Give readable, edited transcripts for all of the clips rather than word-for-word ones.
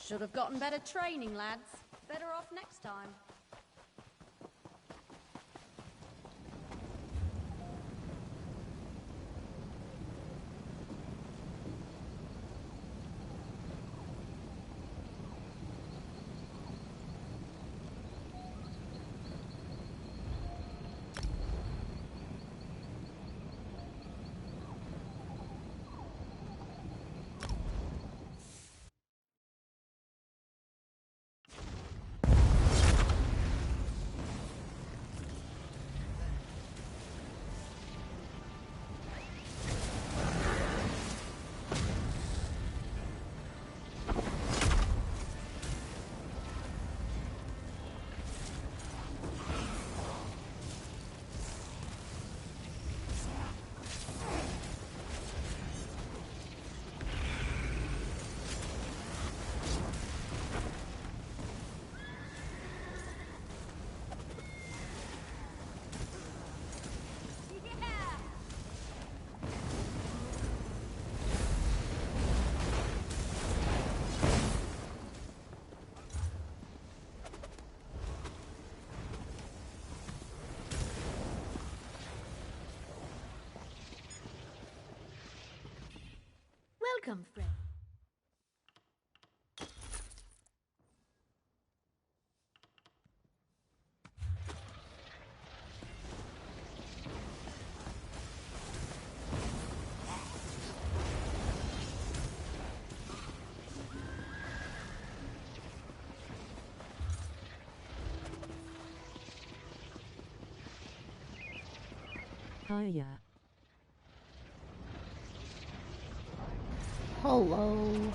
Should have gotten better training, lads. Better off next time. Welcome, friend. Hiya. Hello.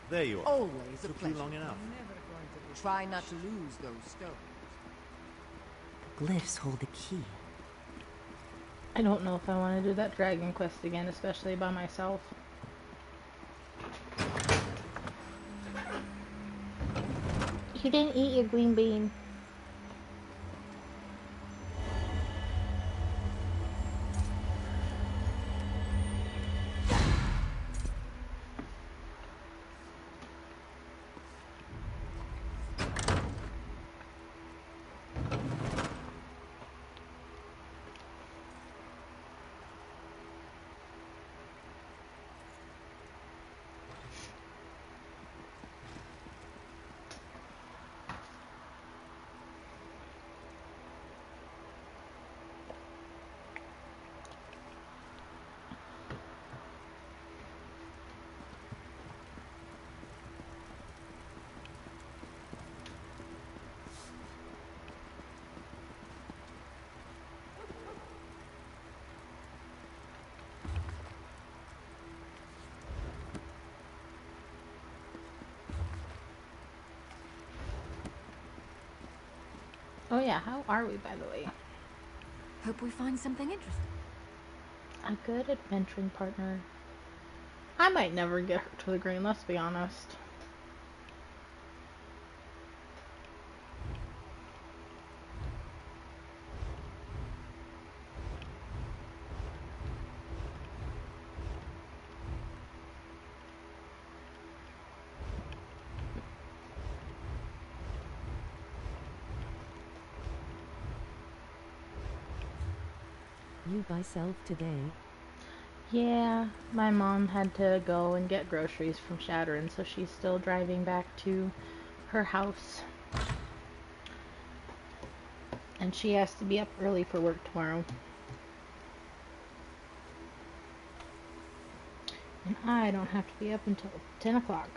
There you are. Always a Took pleasure. you long enough. Try not to lose those stones. Glyphs hold the key. I don't know if I want to do that dragon quest again, especially by myself. You didn't eat your green bean. Oh yeah, how are we, by the way? Hope we find something interesting. A good adventuring partner. I might never get her to the green, let's be honest. You by self today? Yeah, my mom had to go and get groceries from Shatterin, so she's still driving back to her house. And she has to be up early for work tomorrow. And I don't have to be up until 10 o'clock.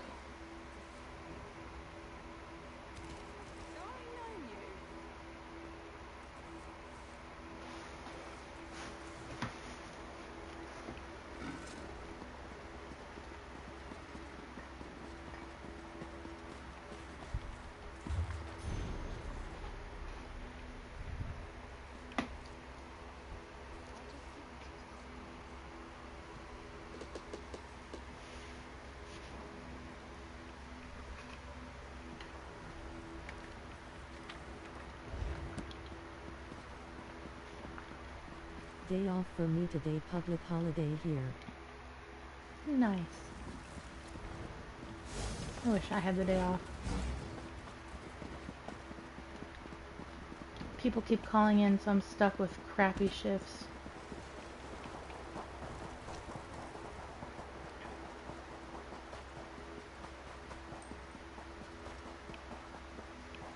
Day off for me today, public holiday here. Nice. I wish I had the day off. People keep calling in, so I'm stuck with crappy shifts.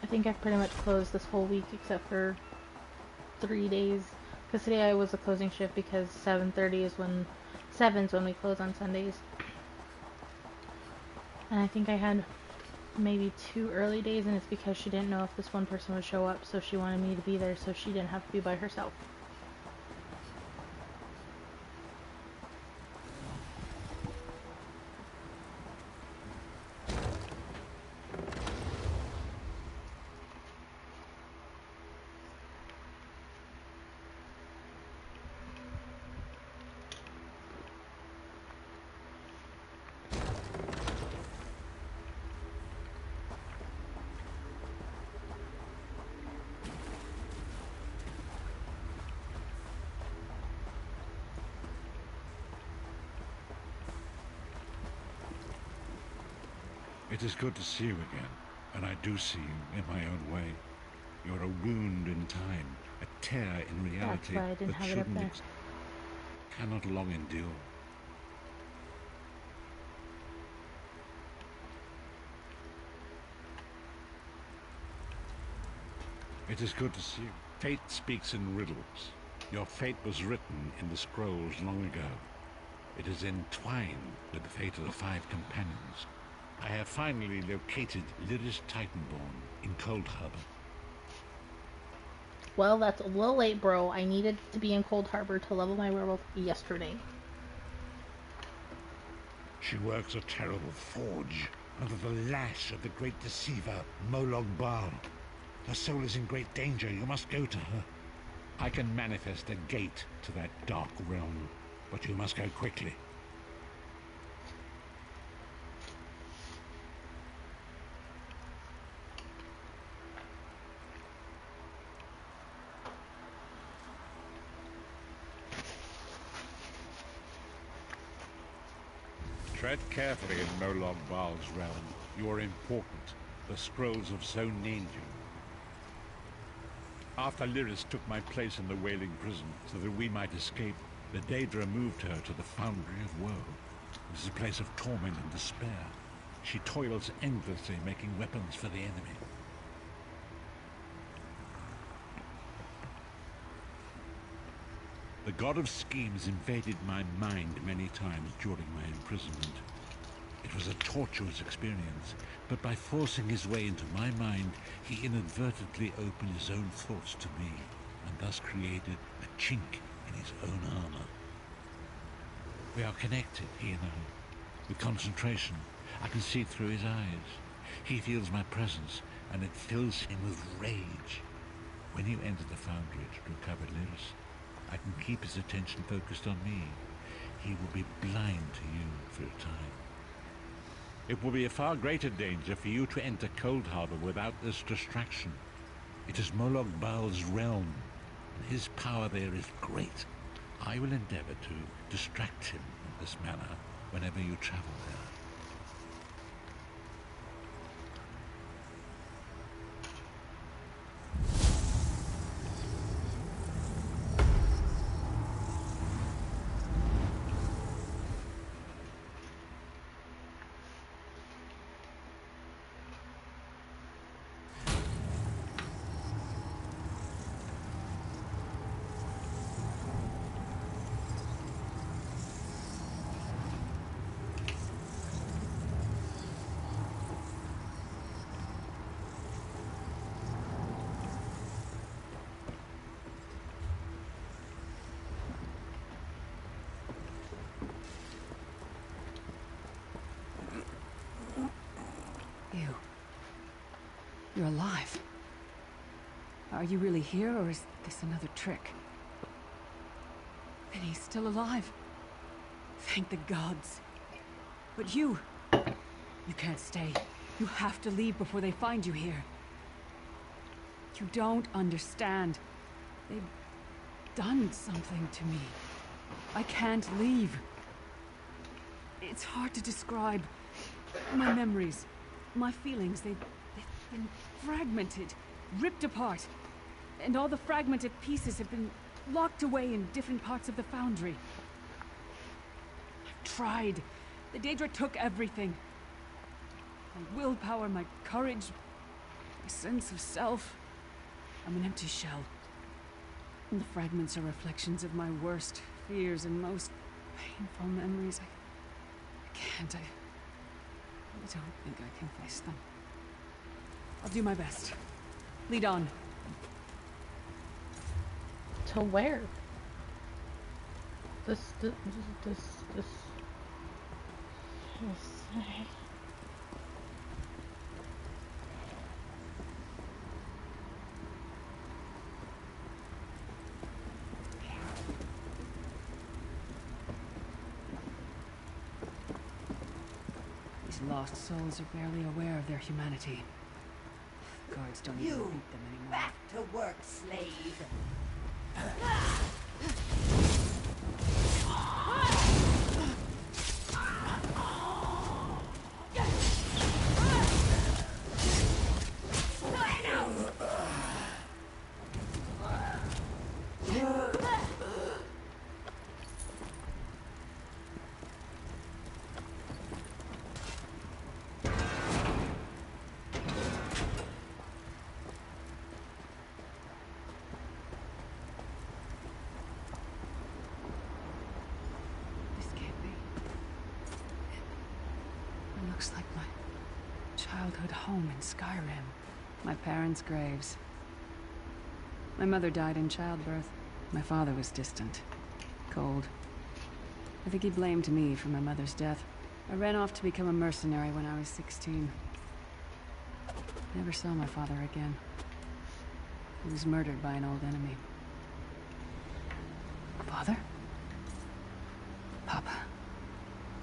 I think I've pretty much closed this whole week except for 3 days. Because today I was a closing shift because 7:30 is when 7's when we close on Sundays. And I think I had maybe 2 early days, and it's because she didn't know if this one person would show up, so she wanted me to be there so she didn't have to be by herself. It is good to see you again, and I do see you in my own way. You're a wound in time, a tear in reality That's why I didn't that have it up shouldn't there. cannot long endure. It is good to see you. Fate speaks in riddles. Your fate was written in the scrolls long ago. It is entwined with the fate of the 5 companions. I have finally located Lyris Titanborn in Cold Harbor. Well, that's a little late, bro. I needed to be in Cold Harbor to level my werewolf yesterday. She works a terrible forge under the lash of the great deceiver, Molog Bal. Her soul is in great danger. You must go to her. I can manifest a gate to that dark realm, but you must go quickly. Tread carefully in Molog Bal's realm. You are important. The scrolls have so named you. After Lyris took my place in the Wailing Prison so that we might escape, the Daedra moved her to the Foundry of Woe. It is a place of torment and despair. She toils endlessly making weapons for the enemy. The god of schemes invaded my mind many times during my imprisonment. It was a tortuous experience, but by forcing his way into my mind, he inadvertently opened his own thoughts to me, and thus created a chink in his own armor. We are connected, he and I. With concentration, I can see through his eyes. He feels my presence, and it fills him with rage. When you enter the Foundry to recover Lyris, I can keep his attention focused on me. He will be blind to you for a time. It will be a far greater danger for you to enter Cold Harbor without this distraction. It is Molog Bal's realm, and his power there is great. I will endeavor to distract him in this manner whenever you travel there. You're alive. Are you really here, or is this another trick? And he's still alive. Thank the gods. But you can't stay. You have to leave before they find you here. You don't understand. done something to me. I can't leave. It's hard to describe. My memories, my feelings, they've been fragmented, ripped apart. And all the fragmented pieces have been locked away in different parts of the foundry. I've tried. The Daedra took everything. My willpower, my courage, my sense of self. I'm an empty shell. And the fragments are reflections of my worst fears and most painful memories. I can't. I don't think I can face them. I'll do my best. Lead on. To where? This. These lost souls are barely aware of their humanity. The guards don't even beat them anymore. Back to work, slave. Looks like my childhood home in Skyrim. My parents' graves. My mother died in childbirth. My father was distant. Cold. I think he blamed me for my mother's death. I ran off to become a mercenary when I was 16. Never saw my father again. He was murdered by an old enemy. Father? Papa?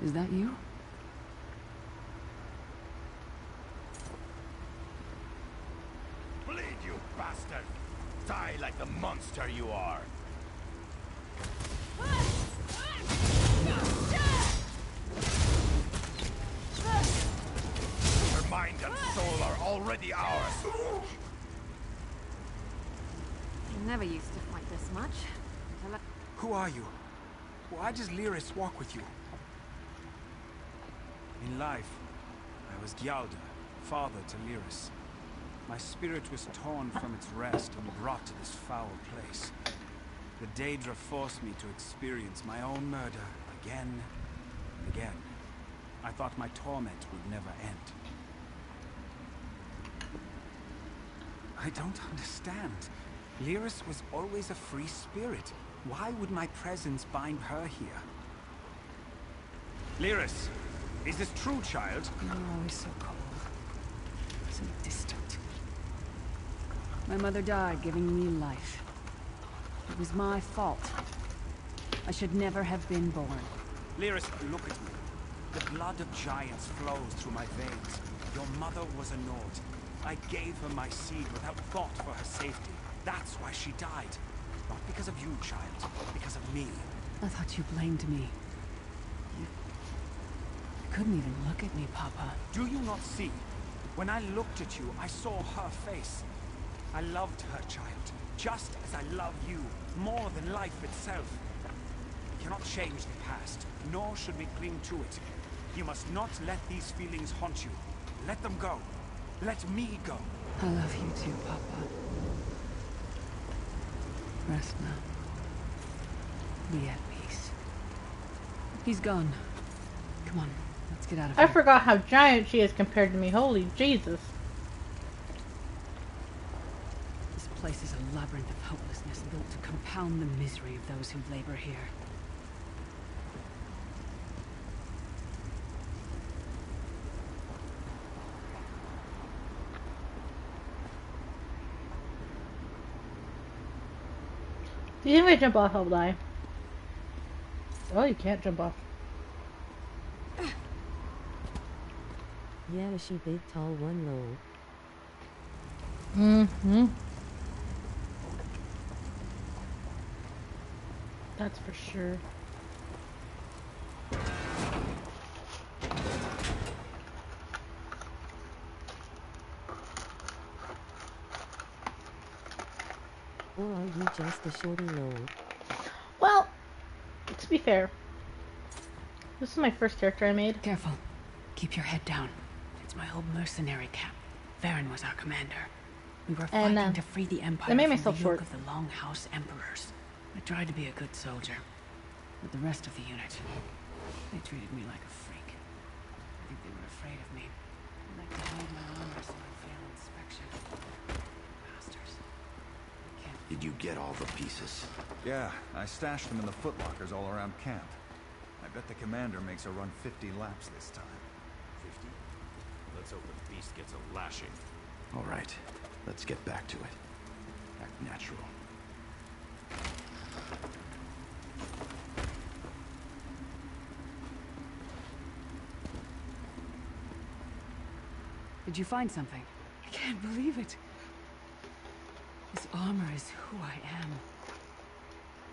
Is that you? You bastard! Die like the monster you are! Her mind and soul are already ours! I never used to fight this much. Who are you? Why does Lyris walk with you? In life, I was Gyalda, father to Lyris. My spirit was torn from its rest and brought to this foul place. The Daedra forced me to experience my own murder again and again. I thought my torment would never end. I don't understand. Lyris was always a free spirit. Why would my presence bind her here? Lyris, is this true, child? You're always so cold. So distant. My mother died giving me life. It was my fault. I should never have been born. Lyris, look at me. The blood of giants flows through my veins. Your mother was a Nord. I gave her my seed without thought for her safety. That's why she died. Not because of you, child. Because of me. I thought you blamed me. You couldn't even look at me, Papa. Do you not see? When I looked at you, I saw her face. I loved her, child, just as I love you, more than life itself. We cannot change the past, nor should we cling to it. You must not let these feelings haunt you. Let them go. Let me go. I love you too, Papa. Rest now. Be at peace. He's gone. Come on, let's get out of here. I forgot how giant she is compared to me. Holy Jesus. This place is a labyrinth of hopelessness built to compound the misery of those who labor here. Do you think if I jump off, I'll die? Oh, you can't jump off. Yeah, she big, tall, one low. Mm-hmm. That's for sure. Or are you just a shorty lol? Well, to be fair, this is my first character I made. Careful. Keep your head down. It's my old mercenary camp. Varen was our commander. We were fighting to free the Empire I made from myself the short. yoke of the Longhouse Emperors. I tried to be a good soldier. But the rest of the unit, they treated me like a freak. I think they were afraid of me. They like to hide my armor so I fail inspection. Bastards. Did you get all the pieces? Yeah, I stashed them in the footlockers all around camp. I bet the commander makes her run 50 laps this time. 50? Let's hope the beast gets a lashing. All right, let's get back to it. Act natural. Did you find something? I can't believe it. This armor is who I am.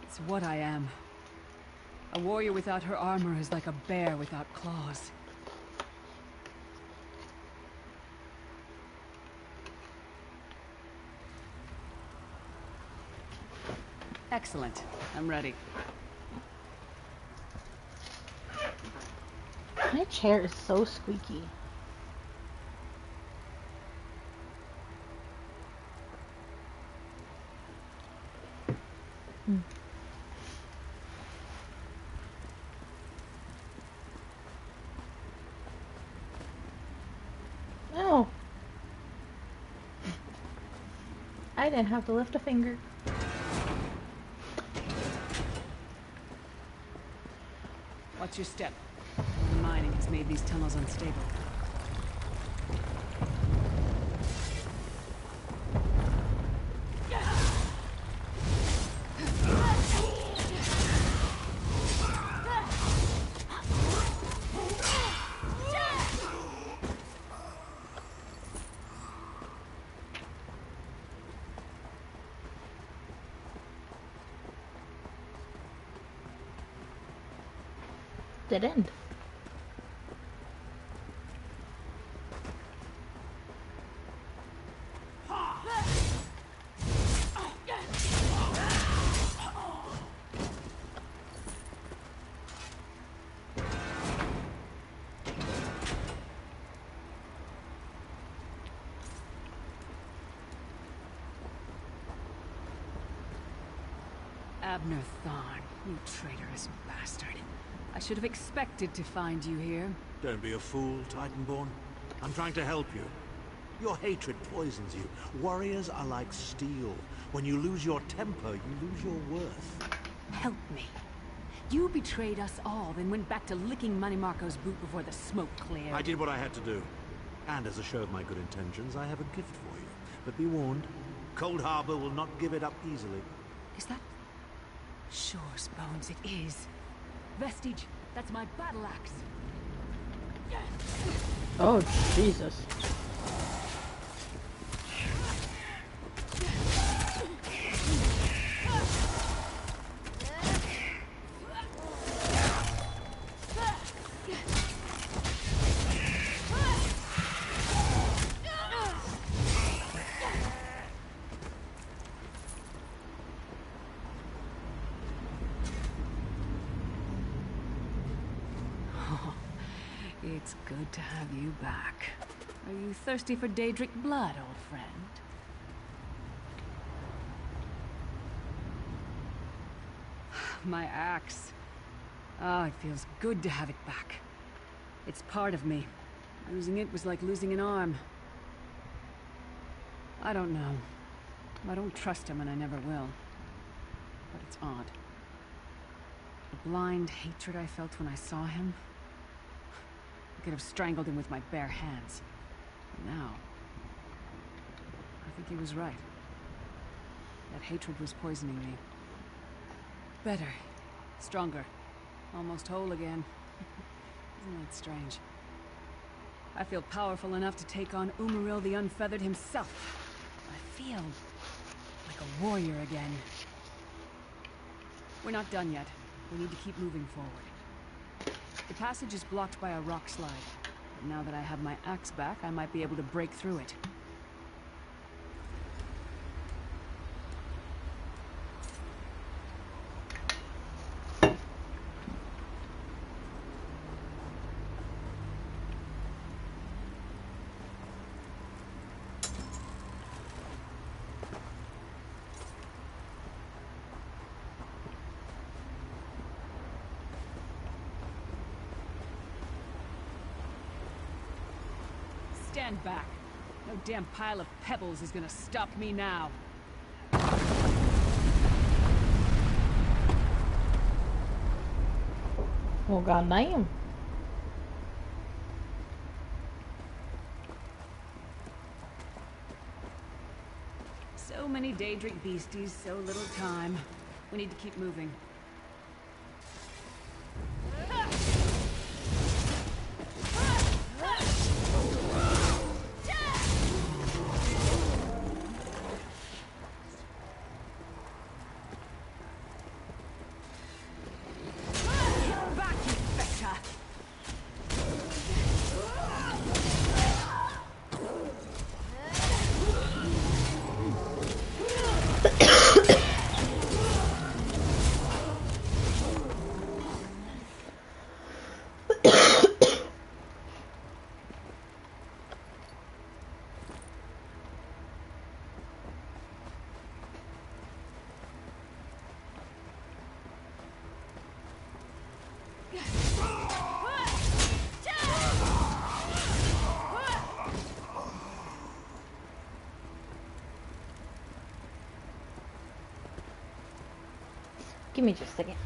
It's what I am. A warrior without her armor is like a bear without claws. Excellent. I'm ready. My chair is so squeaky. No. I didn't have to lift a finger. Watch your step. The mining has made these tunnels unstable. Dead end. Abner Thorn, you traitorous bastard. I should have expected to find you here. Don't be a fool, Titanborn. I'm trying to help you. Your hatred poisons you. Warriors are like steel. When you lose your temper, you lose your worth. Help me. You betrayed us all, then went back to licking Manny Marco's boot before the smoke cleared. I did what I had to do. And as a show of my good intentions, I have a gift for you. But be warned, Cold Harbor will not give it up easily. Is that... Sure, Bones, it is. Vestige, that's my battle axe. Oh, Jesus. It's good to have you back. Are you thirsty for Daedric blood, old friend? My axe. Ah, it feels good to have it back. It's part of me. Losing it was like losing an arm. I don't know. I don't trust him and I never will. But it's odd. The blind hatred I felt when I saw him. I could have strangled him with my bare hands. But now, I think he was right. That hatred was poisoning me. Better. Stronger. Almost whole again. Isn't that strange? I feel powerful enough to take on Umaril the Unfeathered himself. I feel like a warrior again. We're not done yet. We need to keep moving forward. The passage is blocked by a rock slide. But now that I have my axe back, I might be able to break through it. Stand back. No damn pile of pebbles is gonna stop me now. Oh god damn. So many Daedric beasties, so little time. We need to keep moving. Give me just a second.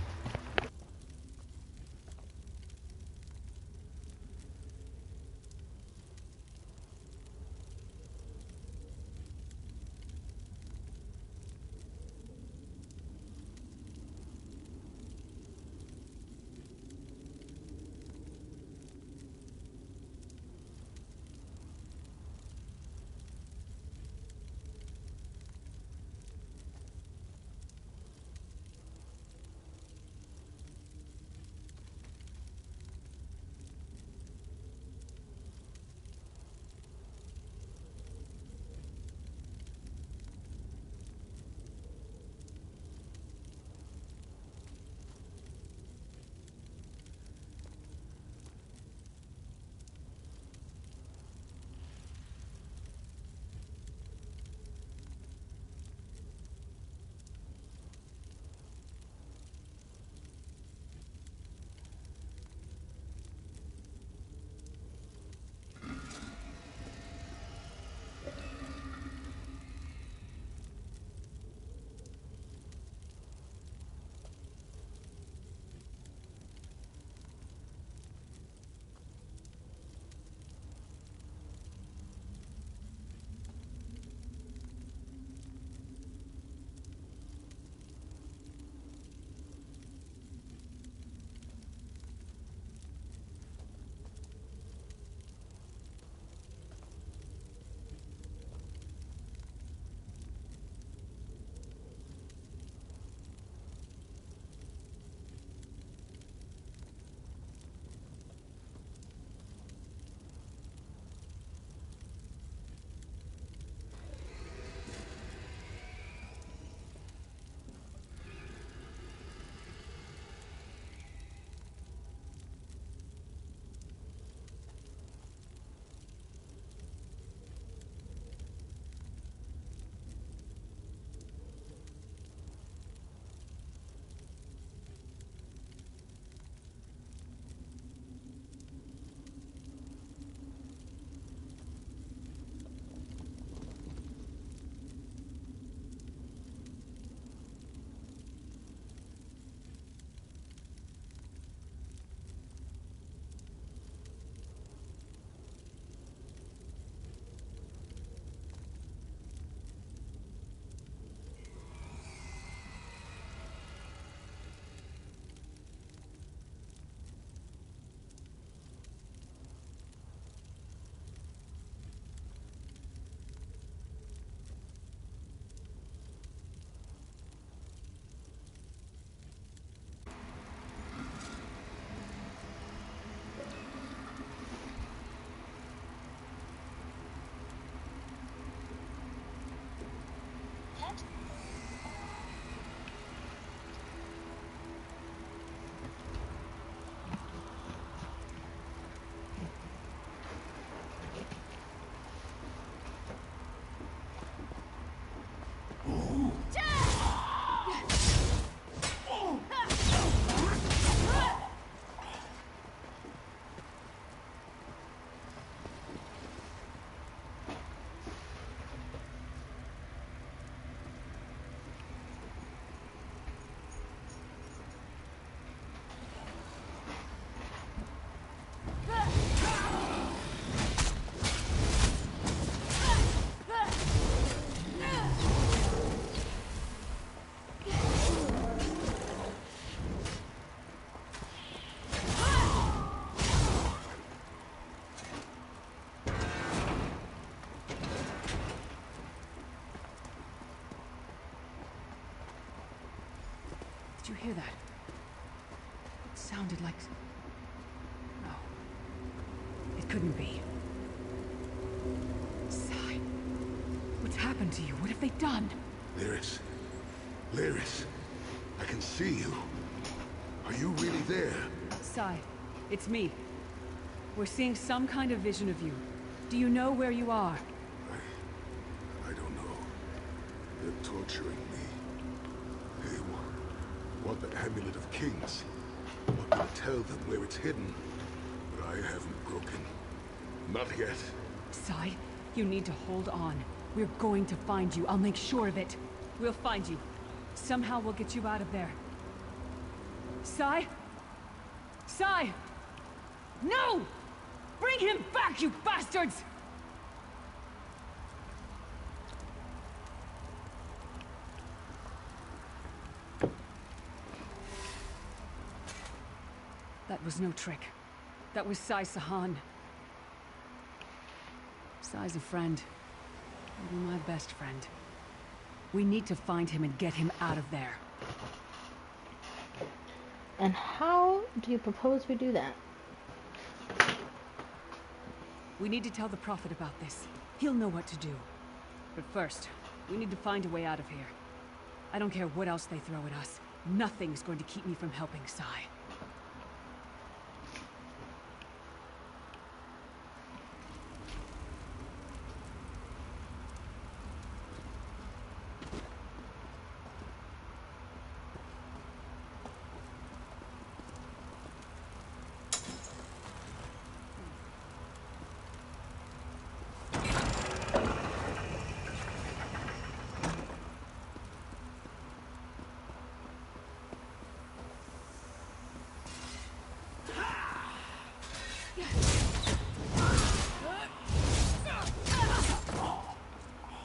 Did you hear that? It sounded like... No. It couldn't be. Sai. What's happened to you? What have they done? Lyris. Lyris. I can see you. Are you really there? Sai, it's me. We're seeing some kind of vision of you. Do you know where you are? I don't know. They're torturing me. They want the Amulet of Kings. Want me to tell them where it's hidden. But I haven't broken. Not yet. Sai, you need to hold on. We're going to find you. I'll make sure of it. We'll find you. Somehow we'll get you out of there. Sai? Sai! No! Bring him back, you bastards! That was no trick. That was Sai Sahan. Sai's a friend. Maybe my best friend. We need to find him and get him out of there. And how do you propose we do that? We need to tell the Prophet about this. He'll know what to do. But first, we need to find a way out of here. I don't care what else they throw at us. Nothing's going to keep me from helping Sai.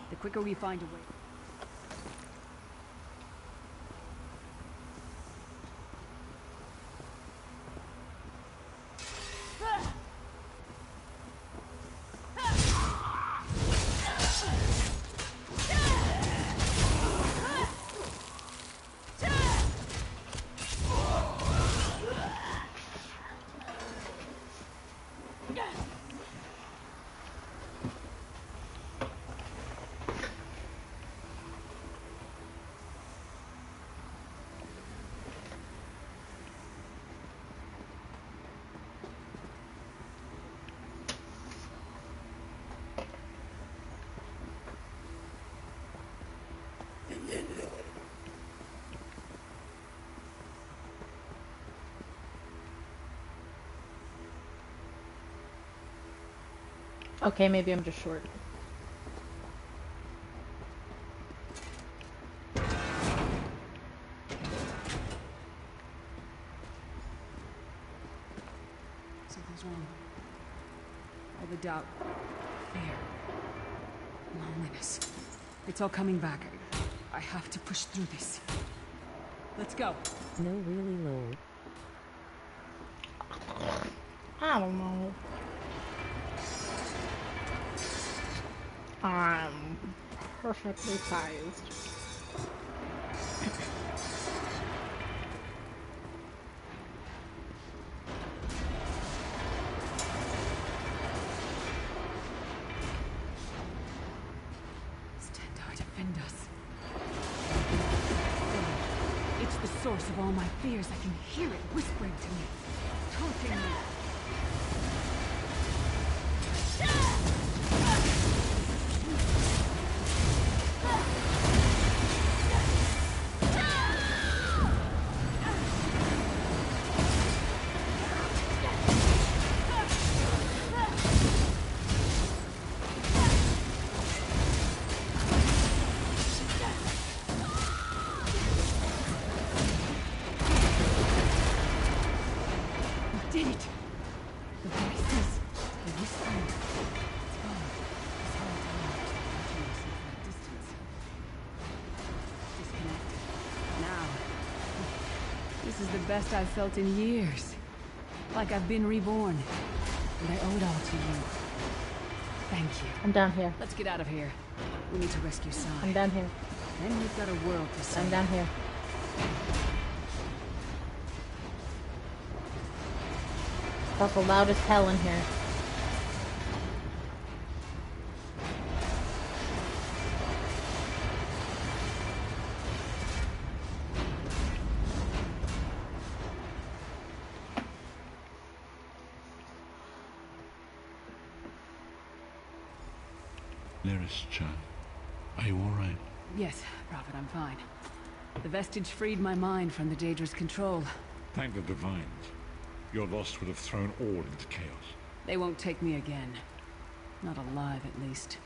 The quicker we find a way... Okay, maybe I'm just short. Something's wrong. All the doubt, fear, loneliness. It's all coming back. I have to push through this. Let's go. No, really low. I don't know. I'm perfectly sized. Stendarr, defend us. It's the source of all my fears. I can hear it whispering to me, taunting me. Did it! The voices, the whispering. It's gone. This whole time I was watching myself from a distance. Disconnected. Now, this is the best I've felt in years. Like I've been reborn. And I owe it all to you. Thank you. I'm down here. Let's get out of here. We need to rescue Sai. I'm down here. Then we've got a world to save. I'm down here. It's also loud as hell in here. Lyris, child. Are you all right? Yes, Prophet, I'm fine. The vestige freed my mind from the Daedra's control. Thank the Divines. Your loss would have thrown all into chaos. They won't take me again. Not alive, at least.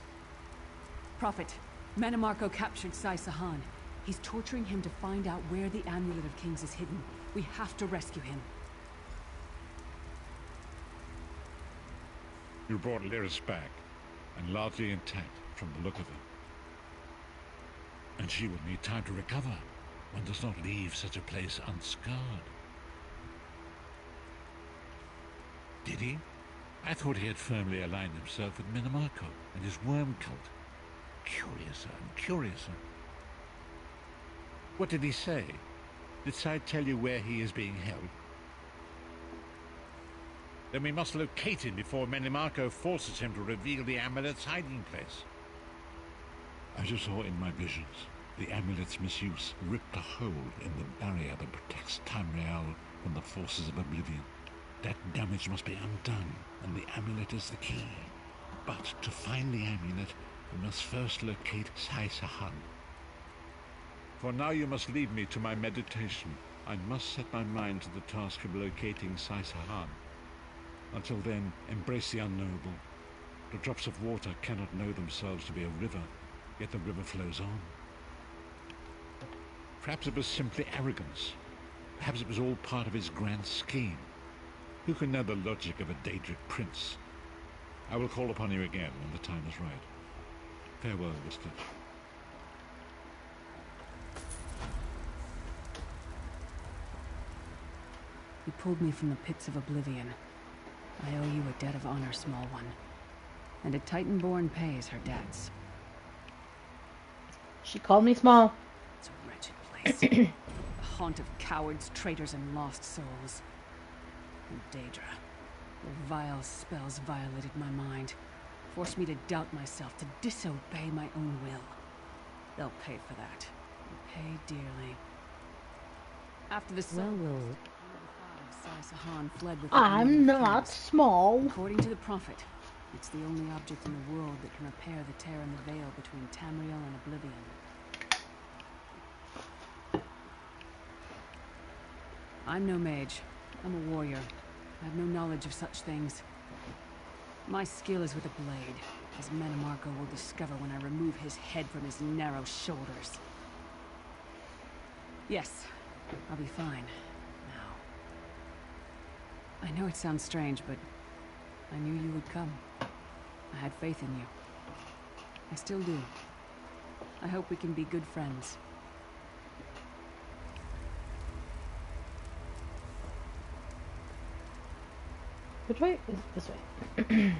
Prophet, Manamarco captured Sai Sahan. He's torturing him to find out where the Amulet of Kings is hidden. We have to rescue him. You brought Lyris back, and largely intact from the look of her. And she will need time to recover. One does not leave such a place unscarred. Did he? I thought he had firmly aligned himself with Manamarco and his worm cult. Curiouser and curiouser. What did he say? Did Sai tell you where he is being held? Then we must locate him before Manamarco forces him to reveal the amulet's hiding place. As you saw in my visions, the amulet's misuse ripped a hole in the barrier that protects Tamriel from the forces of oblivion. That damage must be undone, and the amulet is the key. But to find the amulet, we must first locate Sai Sahan. For now you must leave me to my meditation. I must set my mind to the task of locating Sai Sahan. Until then, embrace the unknowable. The drops of water cannot know themselves to be a river, yet the river flows on. Perhaps it was simply arrogance. Perhaps it was all part of his grand scheme. Who can know the logic of a Daedric prince? I will call upon you again when the time is right. Farewell, Vestige. You pulled me from the pits of oblivion. I owe you a debt of honor, small one. And a Titanborn pays her debts. She called me small. It's a wretched place. A haunt of cowards, traitors, and lost souls. And Daedra. Their vile spells violated my mind. Forced me to doubt myself, to disobey my own will. They'll pay for that. And pay dearly. After the Sai Sahan fled with I'm not small. According to the Prophet, it's the only object in the world that can repair the tear in the veil between Tamriel and Oblivion. I'm no mage. I'm a warrior. I have no knowledge of such things. My skill is with a blade, as Manamarco will discover when I remove his head from his narrow shoulders. Yes, I'll be fine. I know it sounds strange, but I knew you would come. I had faith in you. I still do. I hope we can be good friends. Which way? Is this way?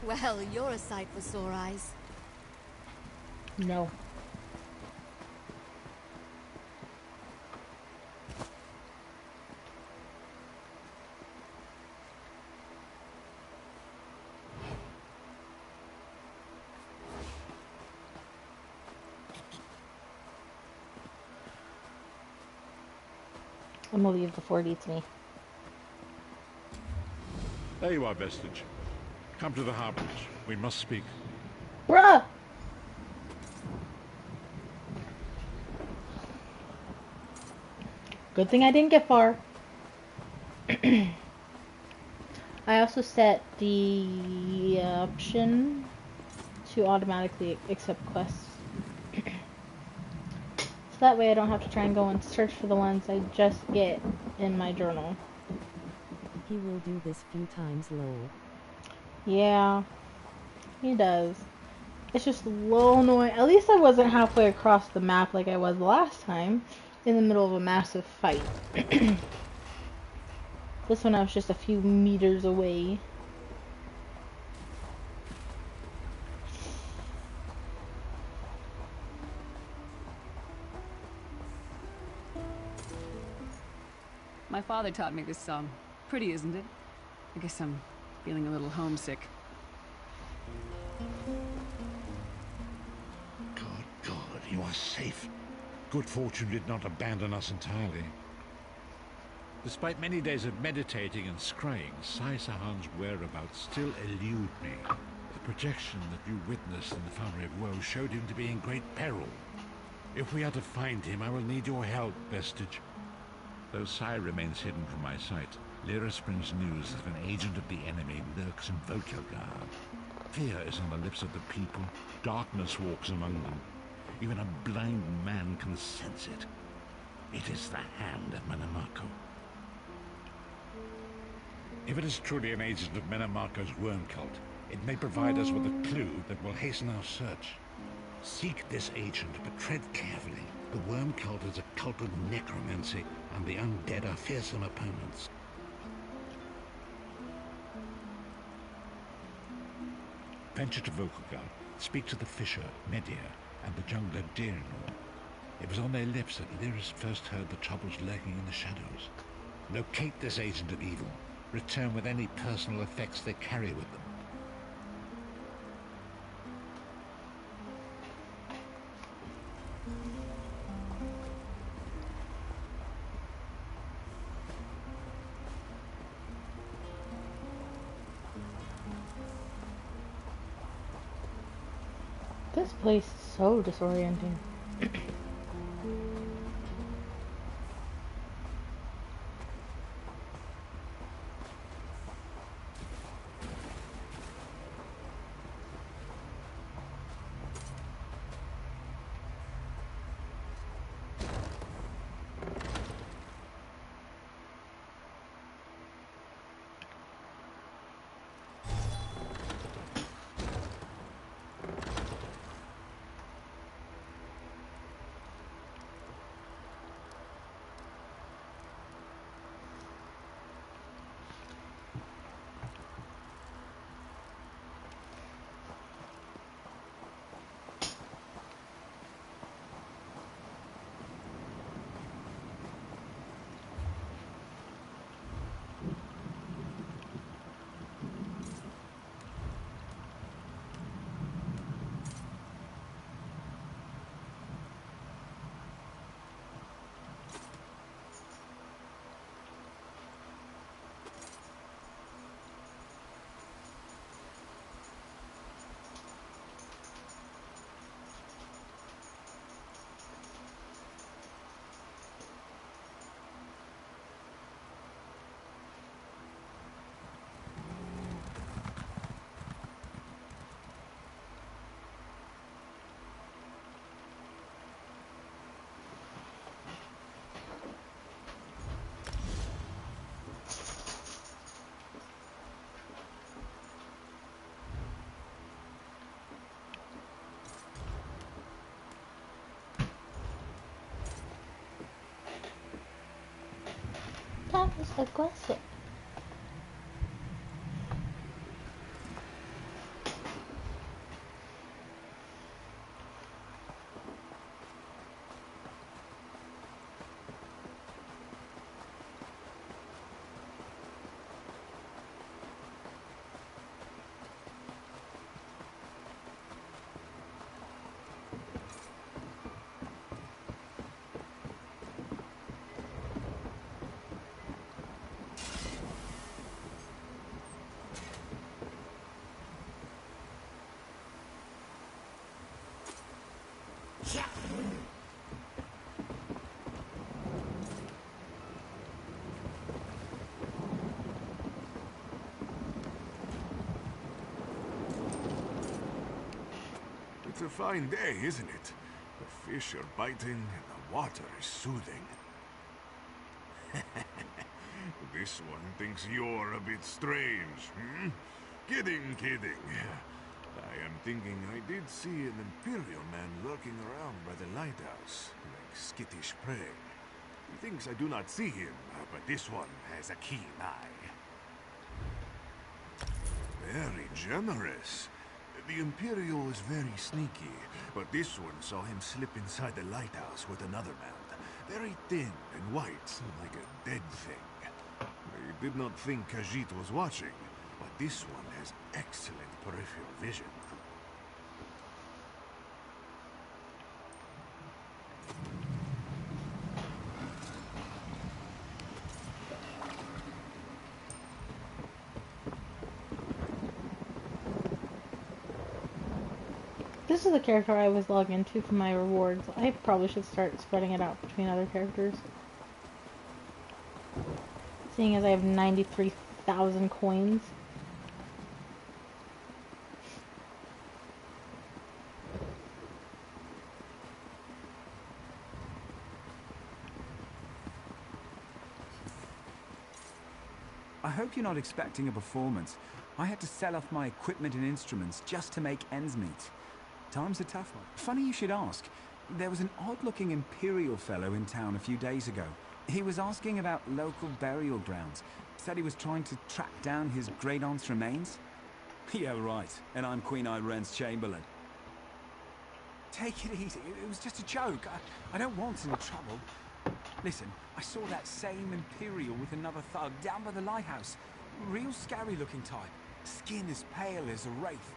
Well, you're a sight for sore eyes. No. I'm gonna leave before it eats me. There you are, Vestige. Come to the Harborage. We must speak. Bruh! Good thing I didn't get far. I also set the option to automatically accept quests that way I don't have to try and go and search for the ones I just get in my journal. He will do this few times low. Yeah, he does. It's just a little annoying. At least I wasn't halfway across the map like I was last time, in the middle of a massive fight. This one I was just a few meters away. My father taught me this song. Pretty, isn't it? I guess I'm feeling a little homesick. God, you are safe. Good fortune did not abandon us entirely. Despite many days of meditating and scrying, Sai Sahan's whereabouts still elude me. The projection that you witnessed in the Foundry of Woe showed him to be in great peril. If we are to find him, I will need your help, Vestige. Though Sai remains hidden from my sight, Lyra brings news that an agent of the enemy lurks in Volkilgard. Fear is on the lips of the people. Darkness walks among them. Even a blind man can sense it. It is the hand of Menamarco. If it is truly an agent of Menamarco's worm cult, it may provide us with a clue that will hasten our search. Seek this agent, but tread carefully. The worm cult is a cult of necromancy, and the undead are fearsome opponents. Venture to Volkilgard, speak to the fisher, Medir, and the jungler Dyrnor. It was on their lips that Lyris first heard the troubles lurking in the shadows. Locate this agent of evil. Return with any personal effects they carry with them. This place is so disorienting. That was aggressive. It's a fine day, isn't it? The fish are biting, and the water is soothing. This one thinks you're a bit strange, hmm? Kidding, kidding. I am thinking I did see an Imperial man lurking around by the lighthouse, like skittish prey. He thinks I do not see him, but this one has a keen eye. Very generous. The Imperial is very sneaky, but this one saw him slip inside the lighthouse with another man. Very thin and white, like a dead thing. They did not think Khajiit was watching, but this one has excellent peripheral vision. This is the character I always log into for my rewards. I probably should start spreading it out between other characters. Seeing as I have 93,000 coins. I hope you're not expecting a performance. I had to sell off my equipment and instruments just to make ends meet. Time's a tough one. Funny you should ask. There was an odd-looking Imperial fellow in town a few days ago. He was asking about local burial grounds. Said he was trying to track down his great-aunt's remains. Yeah, right. And I'm Queen Irene's Chamberlain. Take it easy. It was just a joke. I don't want any trouble. Listen, I saw that same Imperial with another thug down by the lighthouse. Real scary-looking type. Skin as pale as a wraith.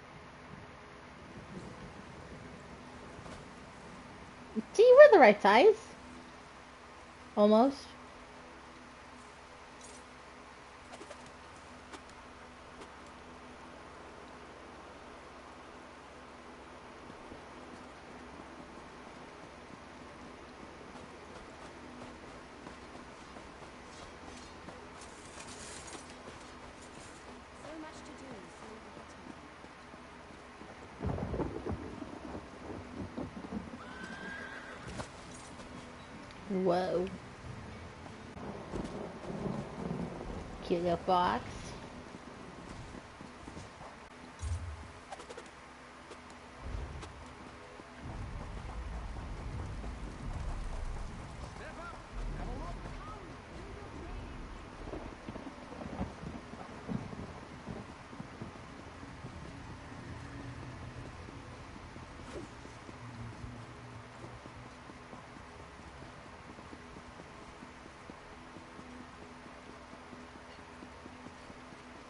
See, we're the right size. Almost. So much to do, so little time. Whoa. Cute little box.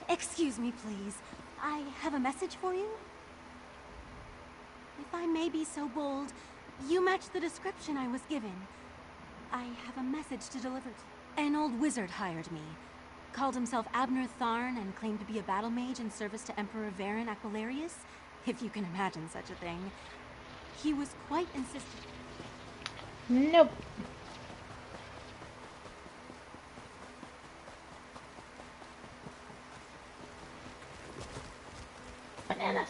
Excuse me, please. I have a message for you. If I may be so bold, you match the description I was given. I have a message to deliver to you. An old wizard hired me. Called himself Abner Tharn and claimed to be a battle mage in service to Emperor Varen Aquilarius, if you can imagine such a thing. He was quite insistent. Nope. Bananas.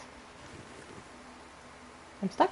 I'm stuck.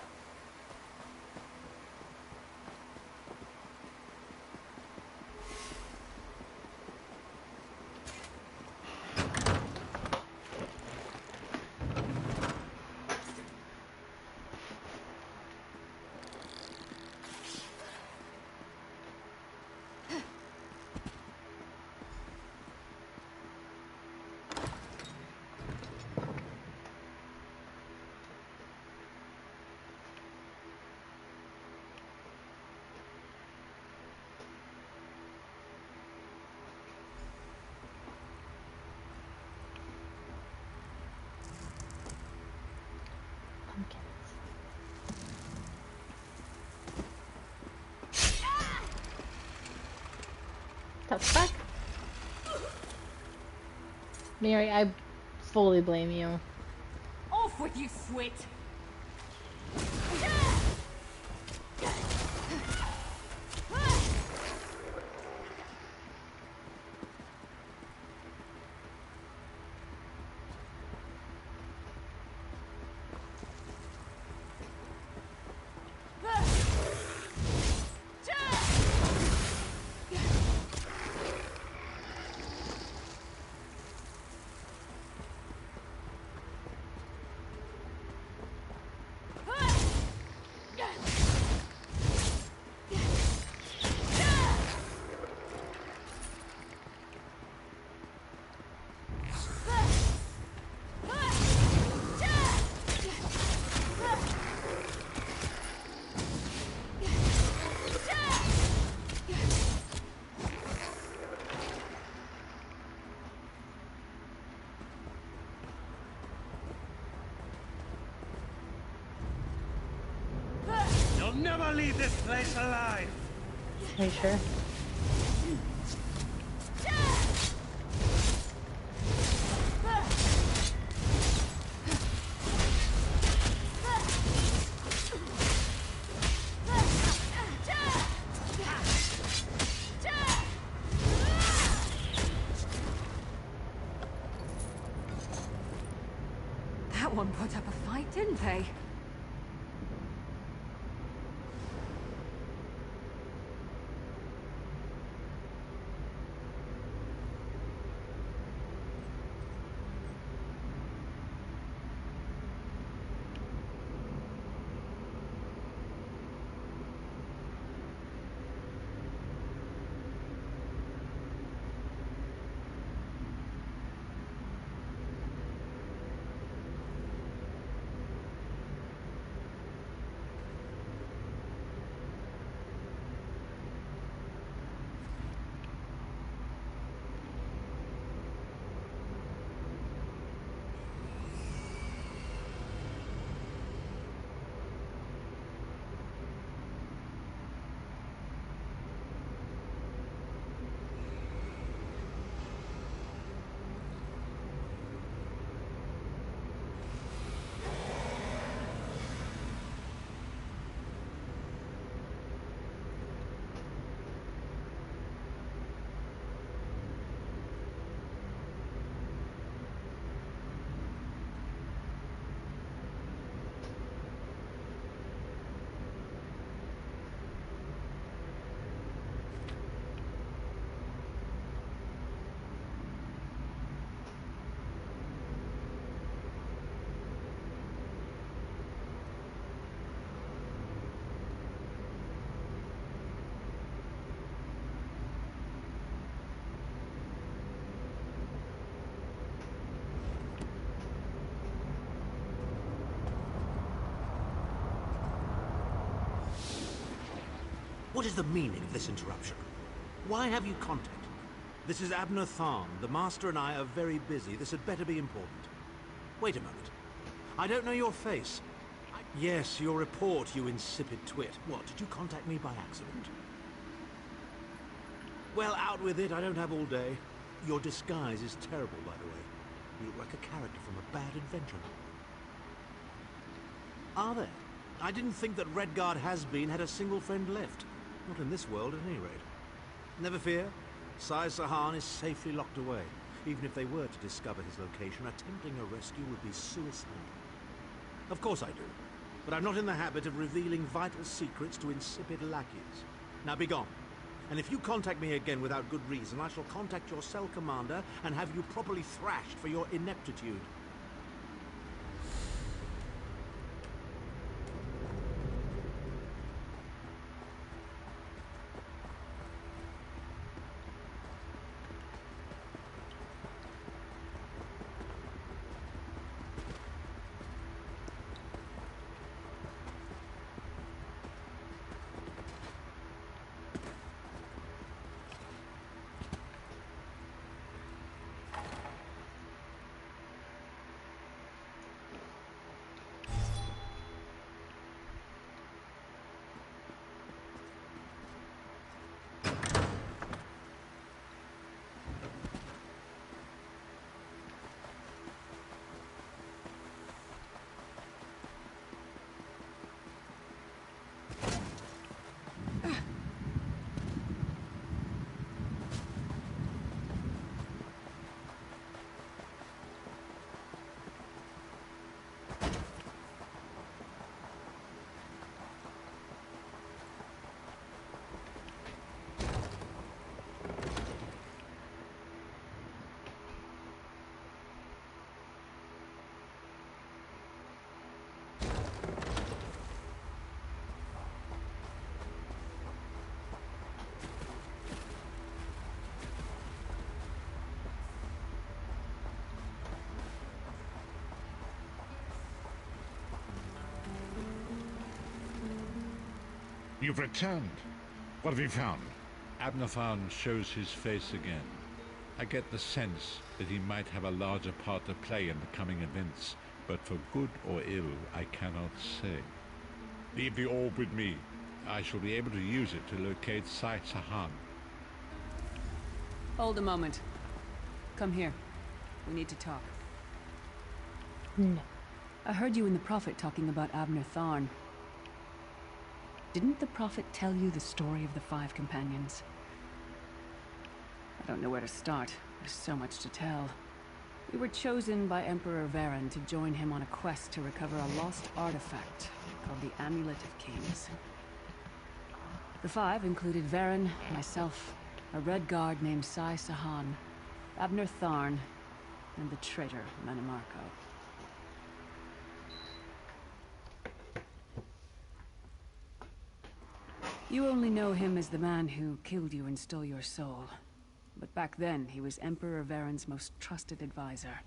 The fuck? Mary, I fully blame you. Off with you, Swit! never leave this place alive! Are you sure? That one put up a fight, didn't they? What is the meaning of this interruption? Why have you contacted me? This is Abner Tharn. The Master and I are very busy. This had better be important. Wait a moment. I don't know your face. Yes, your report, you insipid twit. What, did you contact me by accident? Well, out with it. I don't have all day. Your disguise is terrible, by the way. You look like a character from a bad adventure. Are there? I didn't think that Redguard Has-Been had a single friend left. Not in this world, at any rate. Never fear. Sai Sahan is safely locked away. Even if they were to discover his location, attempting a rescue would be suicidal. Of course I do. But I'm not in the habit of revealing vital secrets to insipid lackeys. Now be gone. And if you contact me again without good reason, I shall contact your cell commander and have you properly thrashed for your ineptitude. You've returned. What have you found? Abner Tharn shows his face again. I get the sense that he might have a larger part to play in the coming events, but for good or ill, I cannot say. Leave the orb with me. I shall be able to use it to locate Sai Sahan. Hold a moment. Come here. We need to talk. No. I heard you and the Prophet talking about Abner Tharn. Didn't the Prophet tell you the story of the 5 companions? I don't know where to start. There's so much to tell. We were chosen by Emperor Varen to join him on a quest to recover a lost artifact called the Amulet of Kings. The 5 included Varen, myself, a Red Guard named Sai Sahan, Abner Tharn, and the traitor Mannimarco. You only know him as the man who killed you and stole your soul. But back then, he was Emperor Varen's most trusted advisor.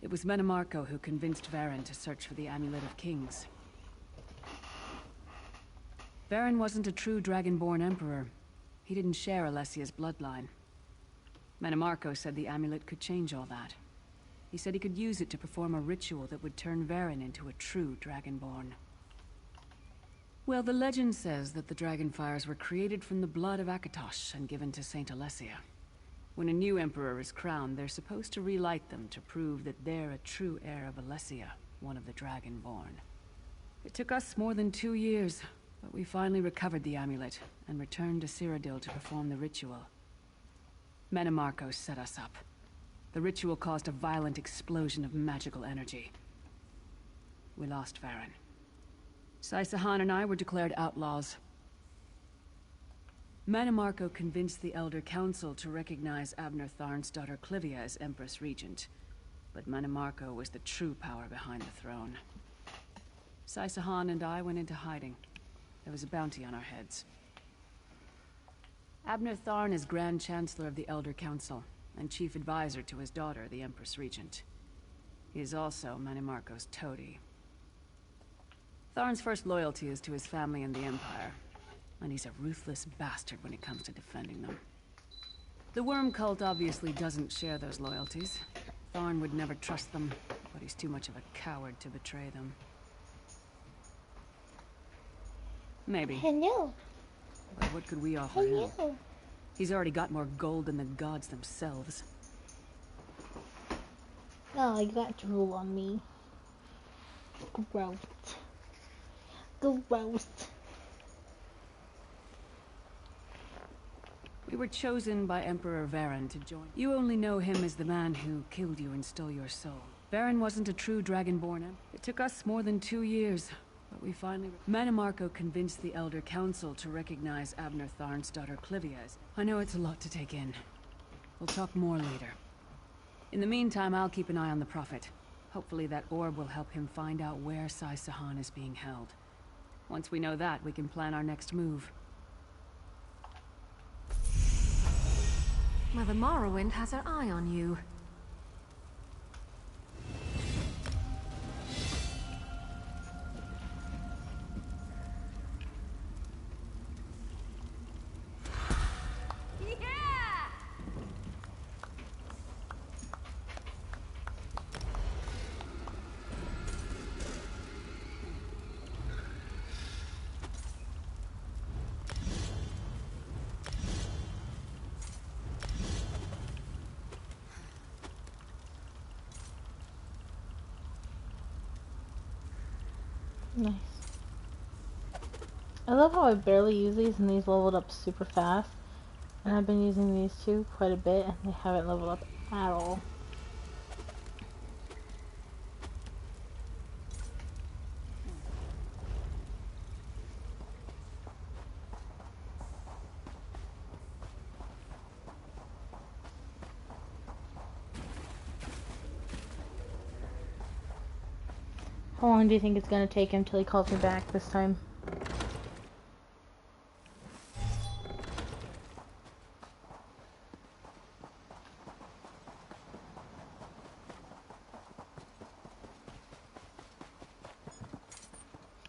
It was Mannimarco who convinced Varen to search for the Amulet of Kings. Varen wasn't a true Dragonborn Emperor. He didn't share Alessia's bloodline. Mannimarco said the amulet could change all that. He said he could use it to perform a ritual that would turn Varen into a true Dragonborn. Well, the legend says that the Dragonfires were created from the blood of Akatosh and given to Saint Alessia. When a new emperor is crowned, they're supposed to relight them to prove that they're a true heir of Alessia, one of the Dragonborn. It took us more than 2 years, but we finally recovered the amulet and returned to Cyrodiil to perform the ritual. Mannimarco set us up. The ritual caused a violent explosion of magical energy. We lost Varen. Sai Sahan and I were declared outlaws. Mannimarco convinced the Elder Council to recognize Abner Tharn's daughter Clivia as Empress Regent. But Mannimarco was the true power behind the throne. Sai Sahan and I went into hiding. There was a bounty on our heads. Abner Tharn is Grand Chancellor of the Elder Council, and Chief Advisor to his daughter, the Empress Regent. He is also Mannimarco's toady. Tharn's first loyalty is to his family and the Empire, and he's a ruthless bastard when it comes to defending them. The Worm Cult obviously doesn't share those loyalties. Tharn would never trust them, but he's too much of a coward to betray them. Maybe. Hello. But what could we offer him? He's already got more gold than the gods themselves. Oh, you got drool on me. Gross. Gross. We were chosen by Emperor Varen to join. You only know him as the man who killed you and stole your soul. Varen wasn't a true Dragonborn. It took us more than 2 years, but we finally... Mannimarco convinced the Elder Council to recognize Abner Tharn's daughter Clivia. I know it's a lot to take in. We'll talk more later. In the meantime, I'll keep an eye on the Prophet. Hopefully that orb will help him find out where Sai Sahan is being held. Once we know that, we can plan our next move. Mother Morrowind has her eye on you. Nice. I love how I barely use these and these leveled up super fast. And I've been using these two quite a bit and they haven't leveled up at all. How long do you think it's going to take him till he calls me back this time?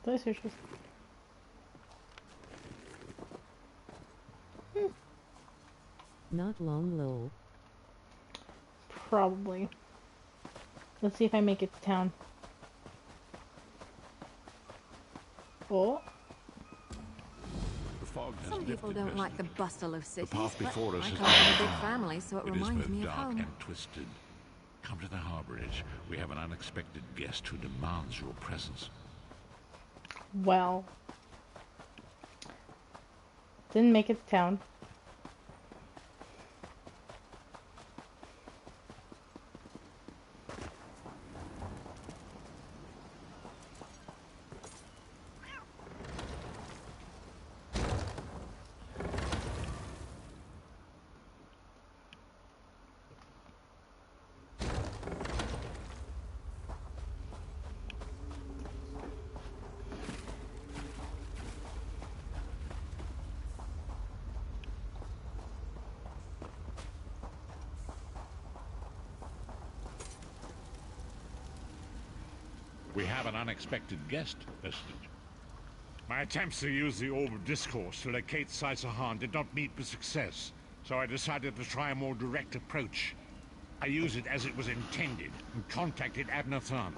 Those are just... Not long, lol. Probably. Let's see if I make it to town. Oh. The fog has Some people lifted don't like the Vestige. bustle of cities, path but before us I has come from a been big family, so it It is reminds both me of dark home. and twisted. Come to the harborage. We have an unexpected guest who demands your presence. Well. Didn't make it to town. We have an unexpected guest, Vestige. My attempts to use the Orb of Discourse to locate Sai Sahan did not meet with success, so I decided to try a more direct approach. I used it as it was intended and contacted Abner Tharn.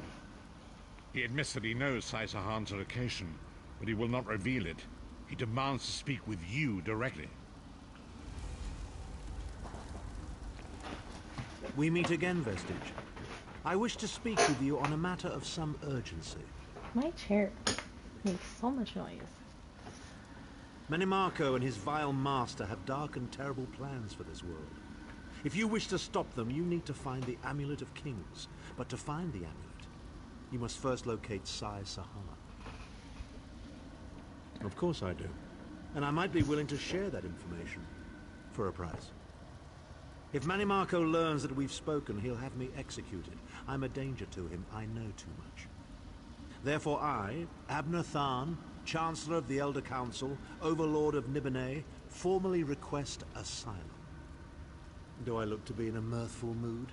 He admits that he knows Sai Sahan's location, but he will not reveal it. He demands to speak with you directly. We meet again, Vestige. I wish to speak with you on a matter of some urgency. My chair makes so much noise. Menimarco and his vile master have dark and terrible plans for this world. If you wish to stop them, you need to find the Amulet of Kings. But to find the amulet, you must first locate Sai Sahan. Of course I do. And I might be willing to share that information. For a price. If Menimarco learns that we've spoken, he'll have me executed. I'm a danger to him. I know too much. Therefore I, Abner Tharn, Chancellor of the Elder Council, Overlord of Nibene, formally request asylum. Do I look to be in a mirthful mood?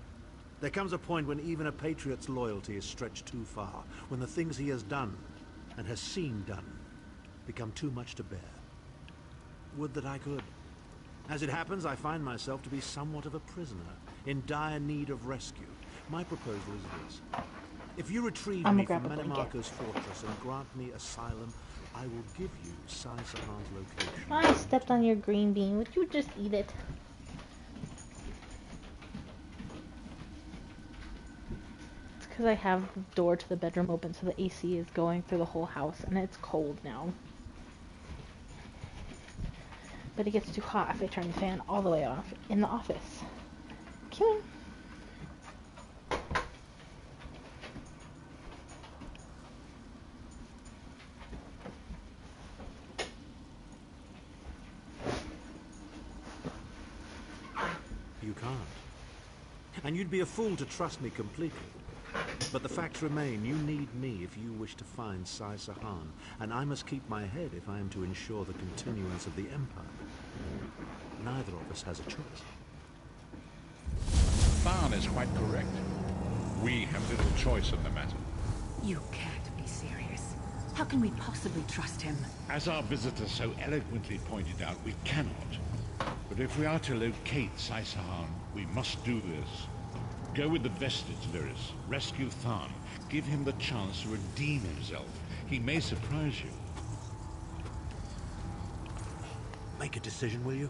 There comes a point when even a patriot's loyalty is stretched too far, when the things he has done, and has seen done, become too much to bear. Would that I could. As it happens, I find myself to be somewhat of a prisoner, in dire need of rescue. My proposal is this. If you retrieve me from Menimarco's fortress and grant me asylum, I will give you Sai Sahan's location. I stepped on your green bean. Would you just eat it? It's because I have the door to the bedroom open, so the AC is going through the whole house, and it's cold now. But it gets too hot if I turn the fan all the way off in the office. Come on. You can't. And you'd be a fool to trust me completely. But the facts remain, you need me if you wish to find Sai Sahan, and I must keep my head if I am to ensure the continuance of the Empire. Neither of us has a choice. Tharn is quite correct. We have little choice in the matter. You can't be serious. How can we possibly trust him? As our visitor so eloquently pointed out, we cannot. But if we are to locate Sai Sahan, we must do this. Go with the Vestige, Lyris. Rescue Tharn. Give him the chance to redeem himself. He may surprise you. Make a decision, will you?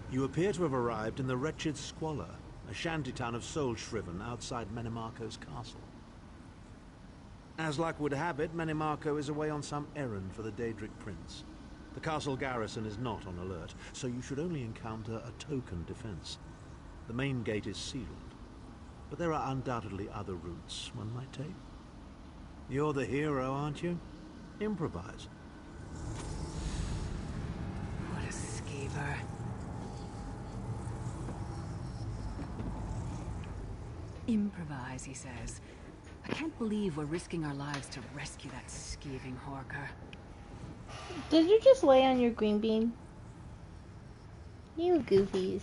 You appear to have arrived in the wretched Squalor, a shantytown of Soulshriven outside Menimarco's castle. As luck would have it, Menimarco is away on some errand for the Daedric Prince. The castle garrison is not on alert, so you should only encounter a token defense. The main gate is sealed, but there are undoubtedly other routes one might take. You're the hero, aren't you? Improvise. What a skeever. Improvise, he says. I can't believe we're risking our lives to rescue that skeeving Horker. Did you just lay on your green bean? You goofies.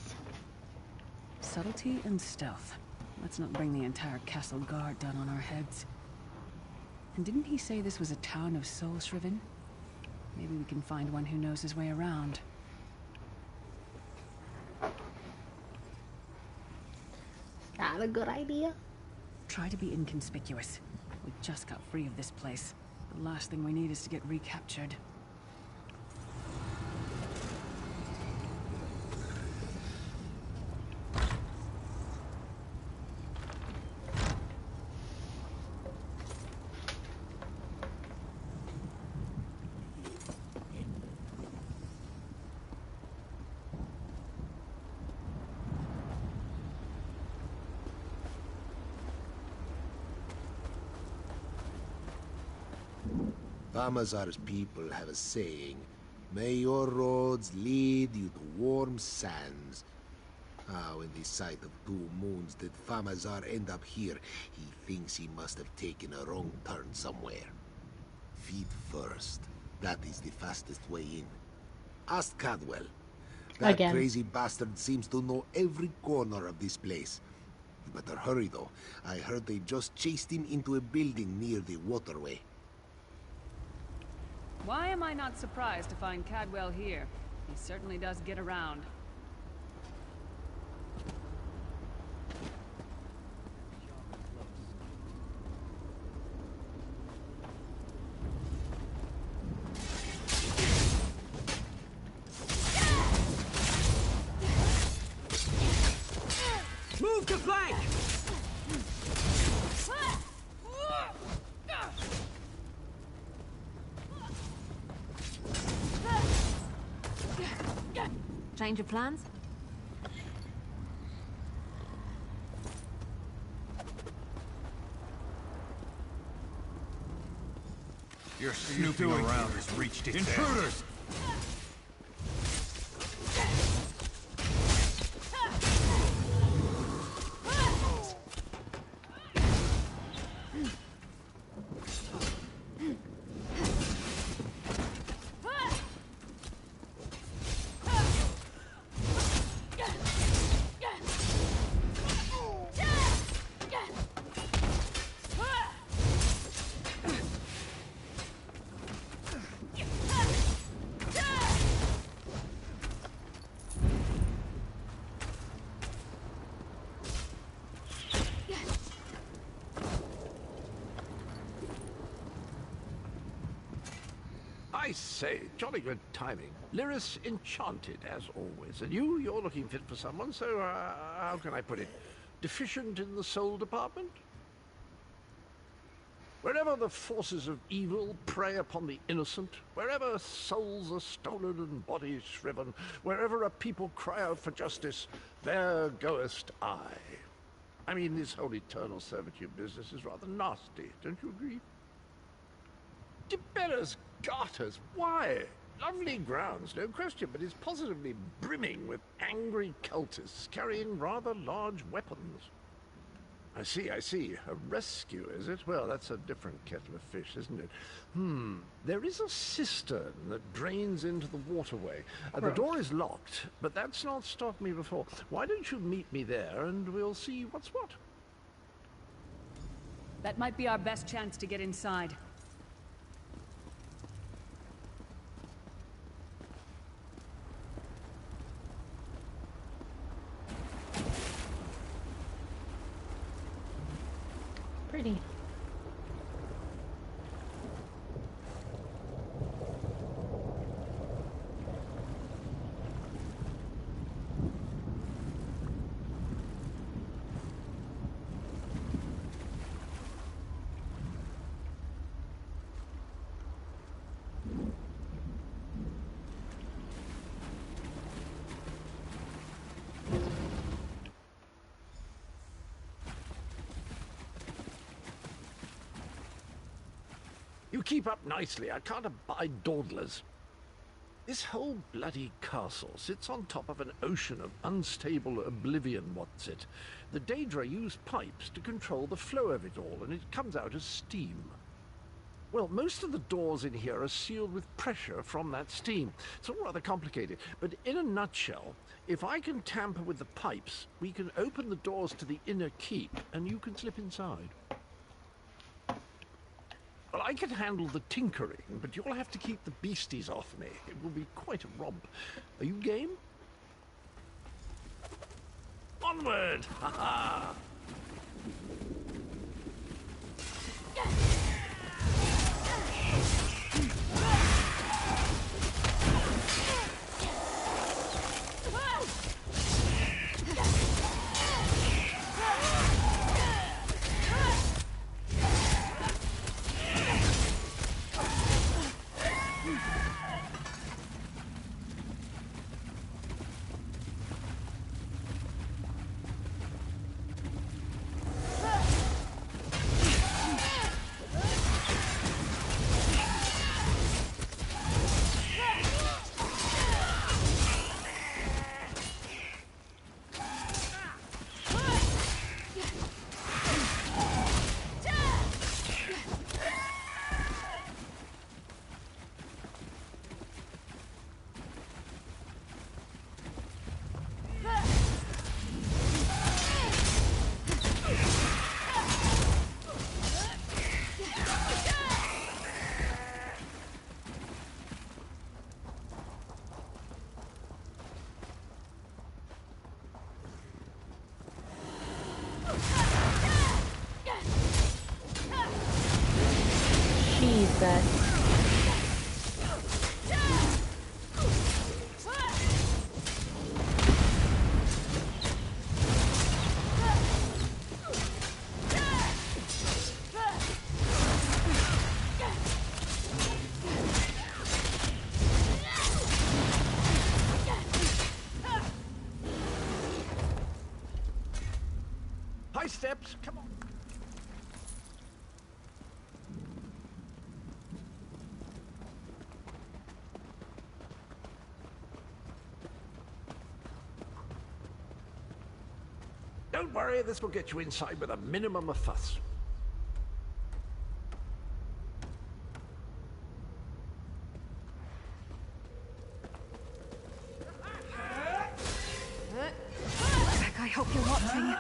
subtlety and stealth. Let's not bring the entire castle guard down on our heads. And didn't he say this was a town of soul-shriven? Maybe we can find one who knows his way around. Not a good idea. Try to be inconspicuous. We just got free of this place. The last thing we need is to get recaptured. Famazar's people have a saying, "May your roads lead you to warm sands." How in the sight of 2 moons did Famazar end up here? He thinks he must have taken a wrong turn somewhere. Feet first. That is the fastest way in. Ask Cadwell. That crazy bastard seems to know every corner of this place. You better hurry though. I heard they just chased him into a building near the waterway. Why am I not surprised to find Cadwell here? He certainly does get around. Move to flank! Change of plans? Your snooping around has reached its intruders! I say, jolly good timing. Lyris enchanted, as always. And you're looking fit for someone, so, how can I put it? Deficient in the soul department? Wherever the forces of evil prey upon the innocent, wherever souls are stolen and bodies shriven, wherever a people cry out for justice, there goest I. I mean, this whole eternal servitude business is rather nasty, don't you agree? Tiberius Garters, why? Lovely grounds, no question, but it's positively brimming with angry cultists carrying rather large weapons. I see. A rescue, is it? Well, that's a different kettle of fish, isn't it? There is a cistern that drains into the waterway. The door is locked, but that's not stopped me before. Why don't you meet me there, and we'll see what's what? That might be our best chance to get inside. Pretty. You keep up nicely. I can't abide dawdlers. This whole bloody castle sits on top of an ocean of unstable oblivion, what's it? The Daedra use pipes to control the flow of it all, and it comes out as steam. Well, most of the doors in here are sealed with pressure from that steam. It's all rather complicated, but in a nutshell, if I can tamper with the pipes, we can open the doors to the inner keep, and you can slip inside. Well, I can handle the tinkering, but you'll have to keep the beasties off me. It will be quite a romp. Are you game? Onward! Ha ha! Jesus. High steps, come on. Don't worry, this will get you inside with a minimum of fuss. Beck, I hope you're watching.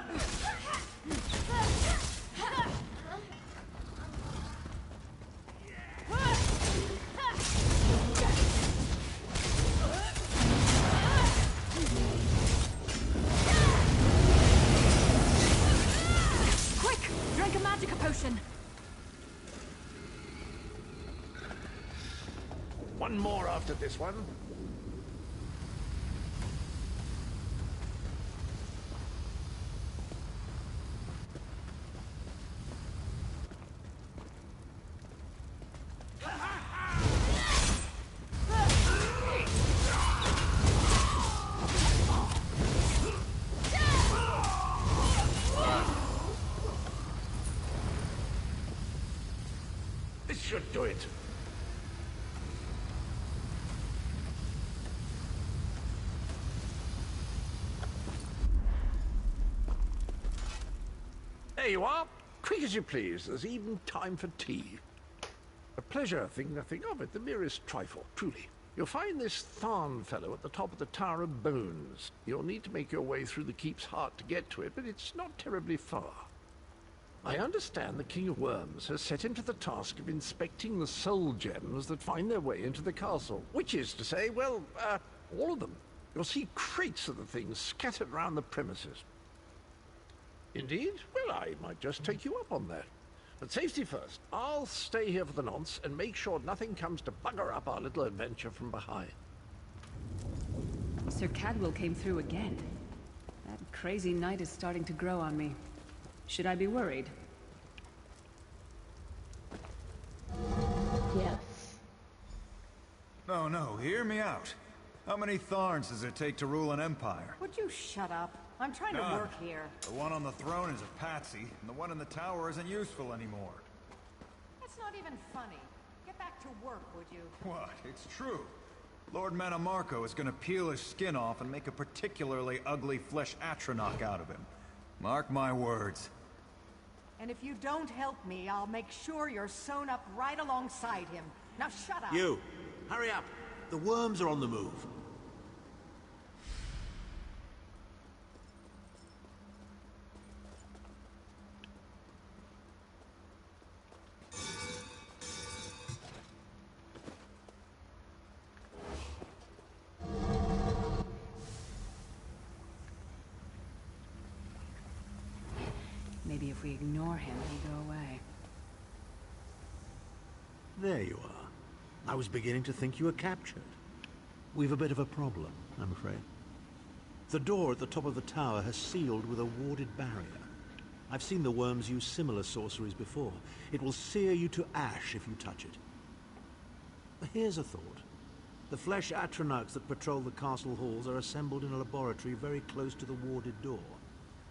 Drink a magica potion. One more after this one. This should do it. There you are. Quick as you please. There's even time for tea. A pleasure, think nothing of it. The merest trifle, truly. You'll find this Tharn fellow at the top of the Tower of Bones. You'll need to make your way through the keep's heart to get to it, but it's not terribly far. I understand the King of Worms has set him to the task of inspecting the soul gems that find their way into the castle. Which is to say, well, all of them. You'll see crates of the things scattered around the premises. Indeed? Well, I might just take you up on that. But safety first. I'll stay here for the nonce and make sure nothing comes to bugger up our little adventure from behind. Sir Cadwell came through again. That crazy night is starting to grow on me. Should I be worried? Yes. No, hear me out. How many Tharns does it take to rule an empire? Would you shut up? I'm trying to work here. The one on the throne is a patsy, and the one in the tower isn't useful anymore. That's not even funny. Get back to work, would you? What? It's true. Lord Manamarco is gonna peel his skin off and make a particularly ugly flesh Atronach out of him. Mark my words. And if you don't help me, I'll make sure you're sewn up right alongside him. Now shut up! You! Hurry up! The worms are on the move. Maybe if we ignore him, he'll go away. There you are. I was beginning to think you were captured. We've a bit of a problem, I'm afraid. The door at the top of the tower has sealed with a warded barrier. I've seen the worms use similar sorceries before. It will sear you to ash if you touch it. But here's a thought. The flesh Atronachs that patrol the castle halls are assembled in a laboratory very close to the warded door.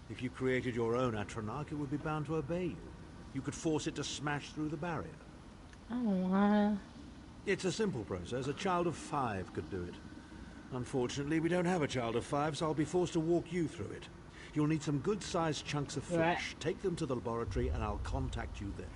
If you created your own Atronach, it would be bound to obey you. You could force it to smash through the barrier. I don't wanna. It's a simple process. A child of 5 could do it. Unfortunately, we don't have a child of 5, so I'll be forced to walk you through it. You'll need some good-sized chunks of flesh. Take them to the laboratory and I'll contact you there.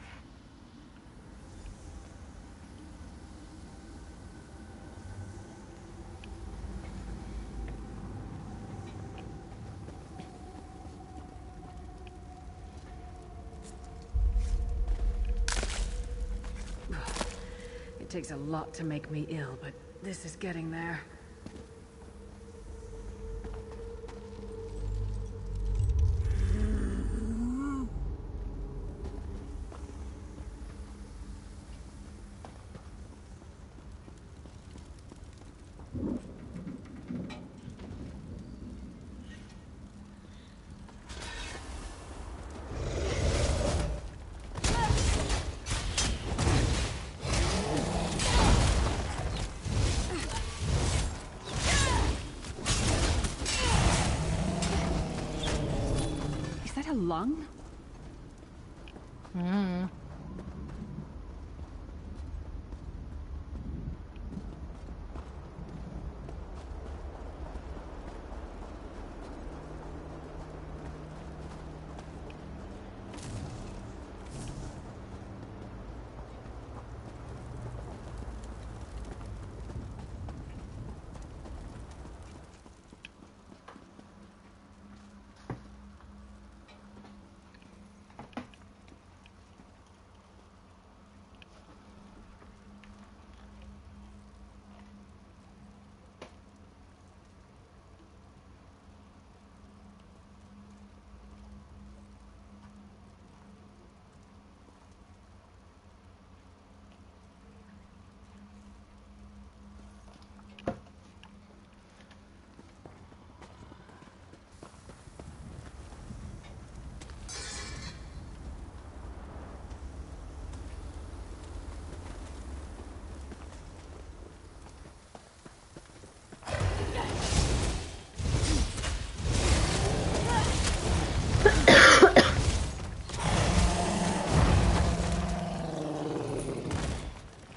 It takes a lot to make me ill, but this is getting there. Lung?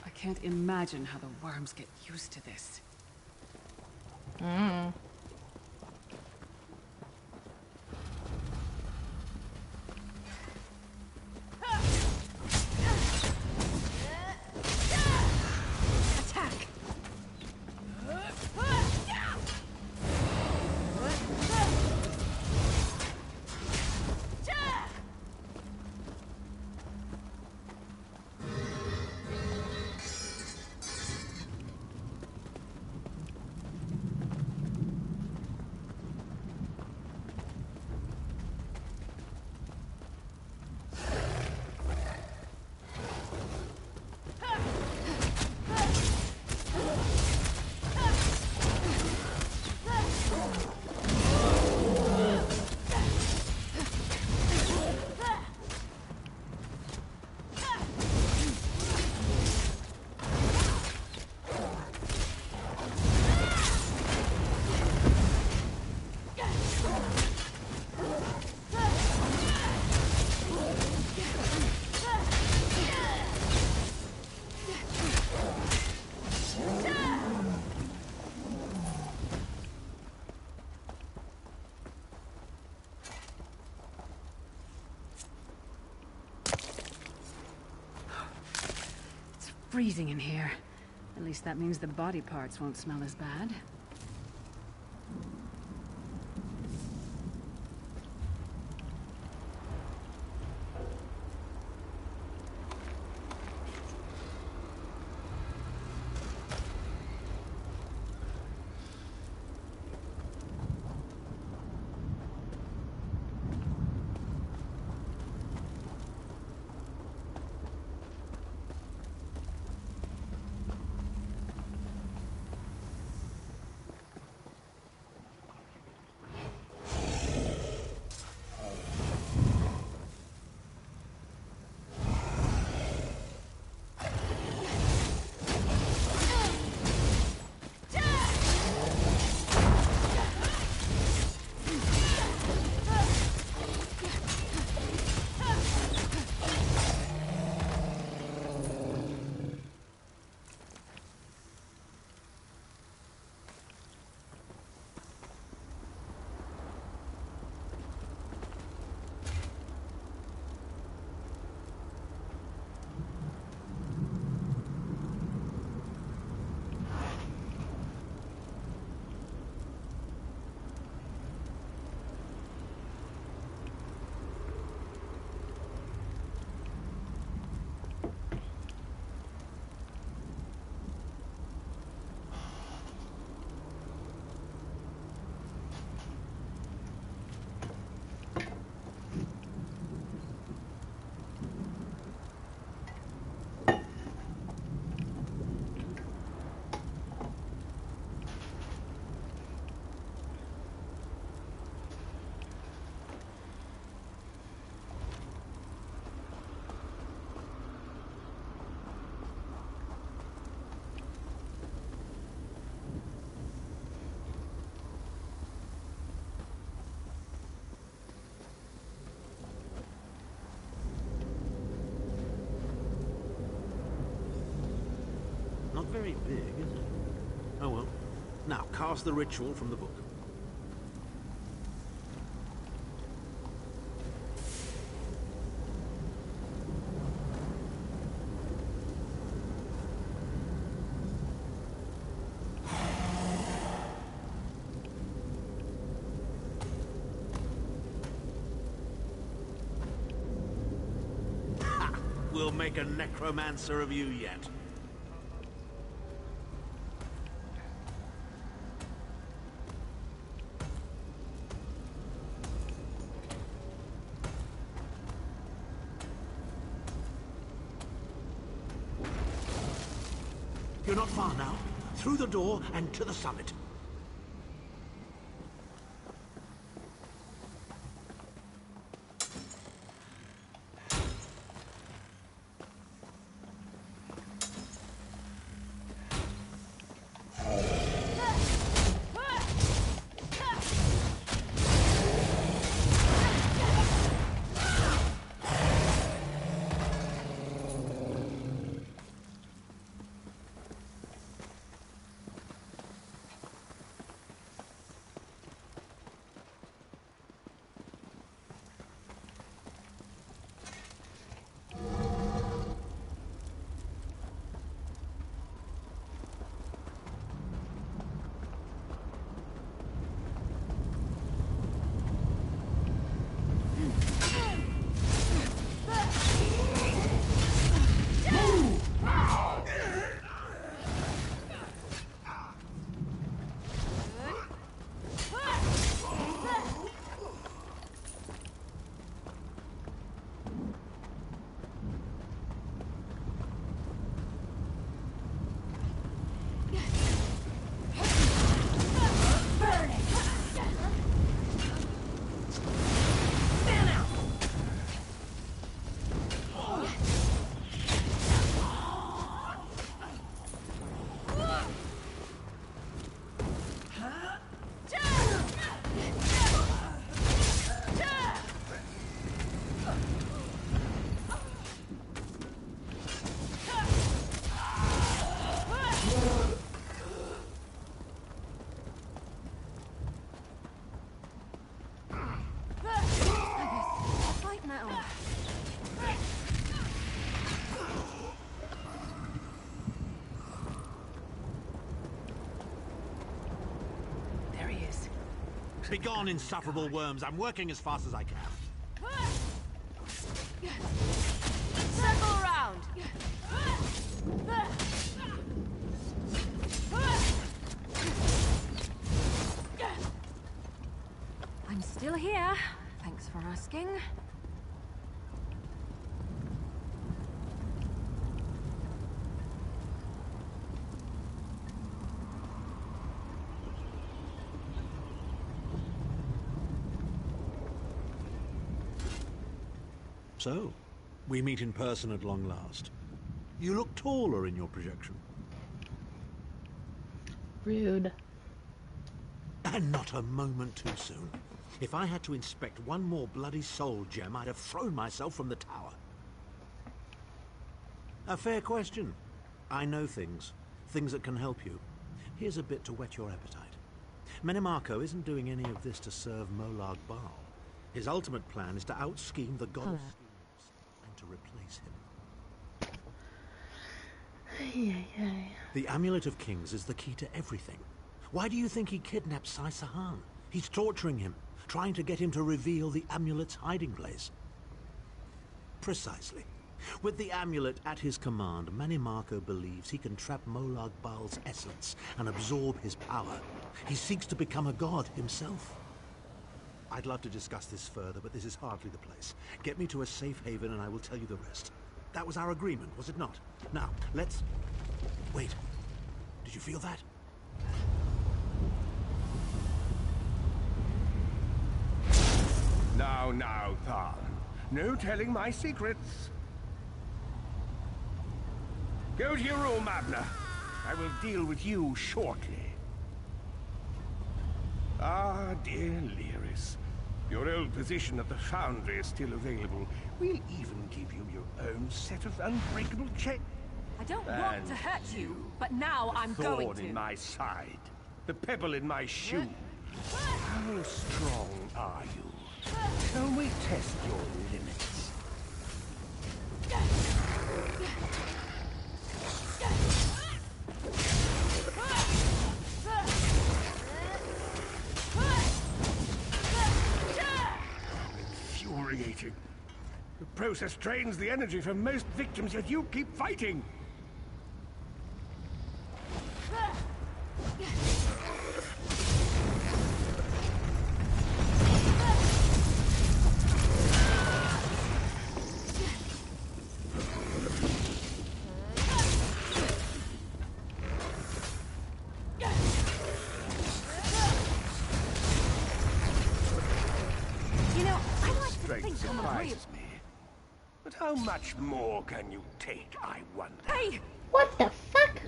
I can't imagine how the worms get used to this. freezing in here. At least that means the body parts won't smell as bad. Not very big, is it? Oh well. Now, cast the ritual from the book. Ha! We'll make a necromancer of you yet. You're not far now. Through the door and to the summit. Begone, insufferable worms. I'm working as fast as I can. Circle around. I'm still here. Thanks for asking. So, we meet in person at long last. You look taller in your projection. Rude. And not a moment too soon. If I had to inspect one more bloody soul gem, I'd have thrown myself from the tower. A fair question. I know things. Things that can help you. Here's a bit to whet your appetite. Menimarco isn't doing any of this to serve Molag Bal. His ultimate plan is to out-scheme the god of schemes and to replace him. The Amulet of Kings is the key to everything. Why do you think he kidnapped Sai Sahan? He's torturing him, trying to get him to reveal the amulet's hiding place. Precisely. With the amulet at his command, Menimarco believes he can trap Molag Bal's essence and absorb his power. He seeks to become a god himself. I'd love to discuss this further, but this is hardly the place. Get me to a safe haven and I will tell you the rest. That was our agreement, was it not? Now, let's... Wait. Did you feel that? Now, Tharn. No telling my secrets. Go to your room, Abner. I will deal with you shortly. Ah, dear Lyris. Your old position at the Foundry is still available. We'll even give you your own set of unbreakable chains. I don't want to hurt you, but now I'm going to. The thorn in my side. The pebble in my shoe. How strong are you? Shall we test your limits? Infuriating. The process drains the energy from most victims, yet you keep fighting. Surprises me. But how much more can you take, I wonder? Hey! What the fuck?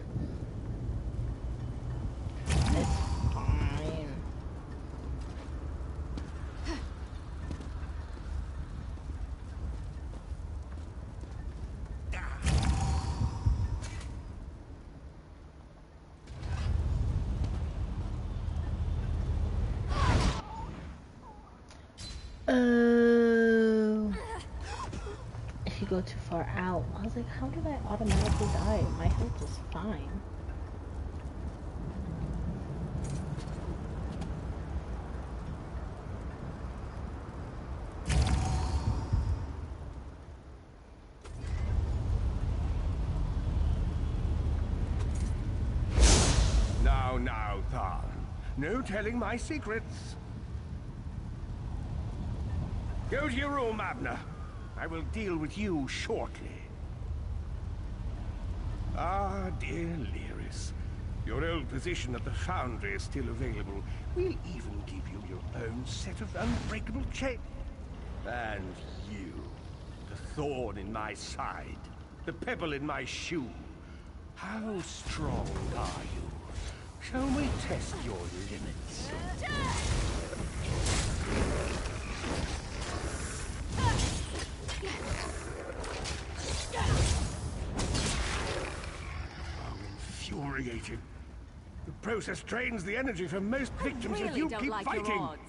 It's fine. If you go too far out, I was like, how did I automatically die? My health is fine. Now, Tharn. No telling my secrets. Go to your room, Abner. I will deal with you shortly. Ah, dear Lyris. Your old position at the Foundry is still available. We'll even give you your own set of unbreakable chains. And you, the thorn in my side, the pebble in my shoe. How strong are you? Shall we test your limits? Oh, infuriating. The process drains the energy from most victims, I yet really you don't keep like fighting. Your odds.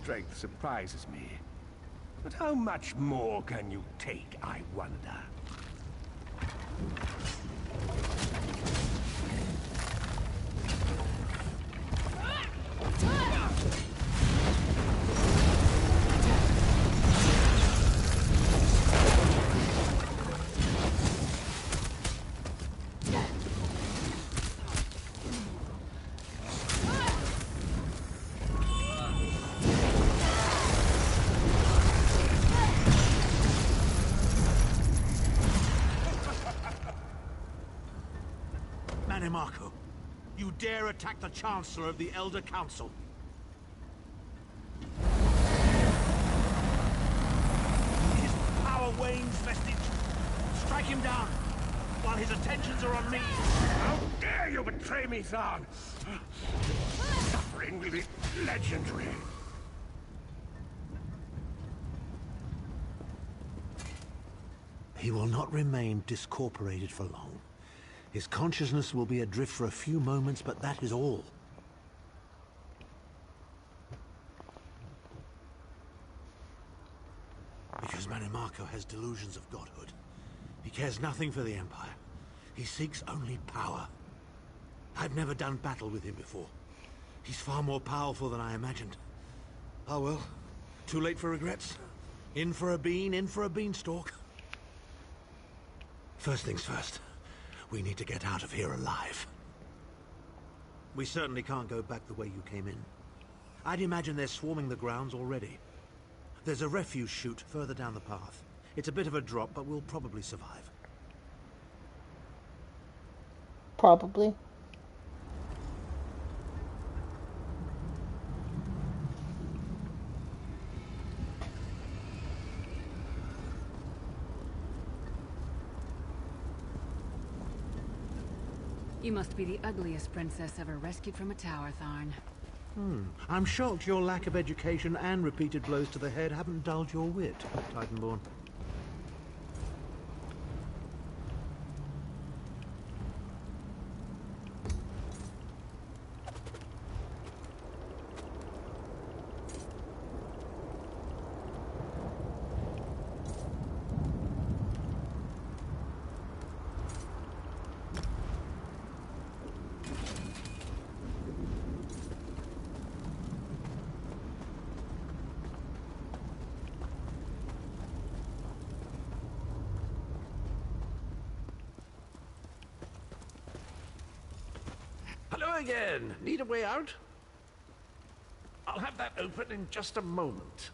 strength surprises me. But how much more can you take, I wonder? Mannimarco, you dare attack the Chancellor of the Elder Council? His power wanes vestige. Strike him down while his attentions are on me. How dare you betray me, Thorn? Suffering will be legendary. He will not remain discorporated for long. His consciousness will be adrift for a few moments, but that is all. Because Mannimarco has delusions of godhood. He cares nothing for the Empire. He seeks only power. I've never done battle with him before. He's far more powerful than I imagined. Oh well, too late for regrets. In for a bean, in for a beanstalk. First things first. We need to get out of here alive. We certainly can't go back the way you came in. I'd imagine they're swarming the grounds already. There's a refuse chute further down the path. It's a bit of a drop, but we'll probably survive. Probably. You must be the ugliest princess ever rescued from a tower, Tharn. I'm shocked your lack of education and repeated blows to the head haven't dulled your wit, Titanborn. Hello again. Need a way out? I'll have that open in just a moment.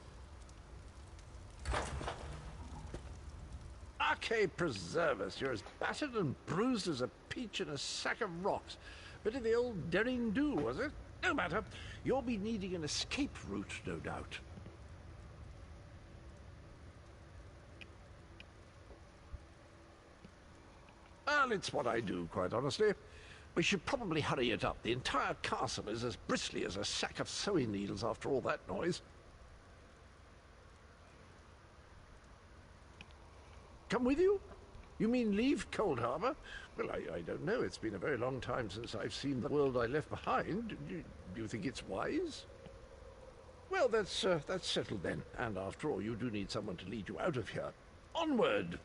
Arche preserve us. You're as battered and bruised as a peach in a sack of rocks. Bit of the old derring do, was it? No matter. You'll be needing an escape route, no doubt. Well, it's what I do, quite honestly. We should probably hurry it up. The entire castle is as bristly as a sack of sewing needles after all that noise. Come with you? You mean leave Cold Harbor? Well, I don't know. It's been a very long time since I've seen the world I left behind. Do you think it's wise? Well, that's settled then. And after all, you do need someone to lead you out of here. Onward!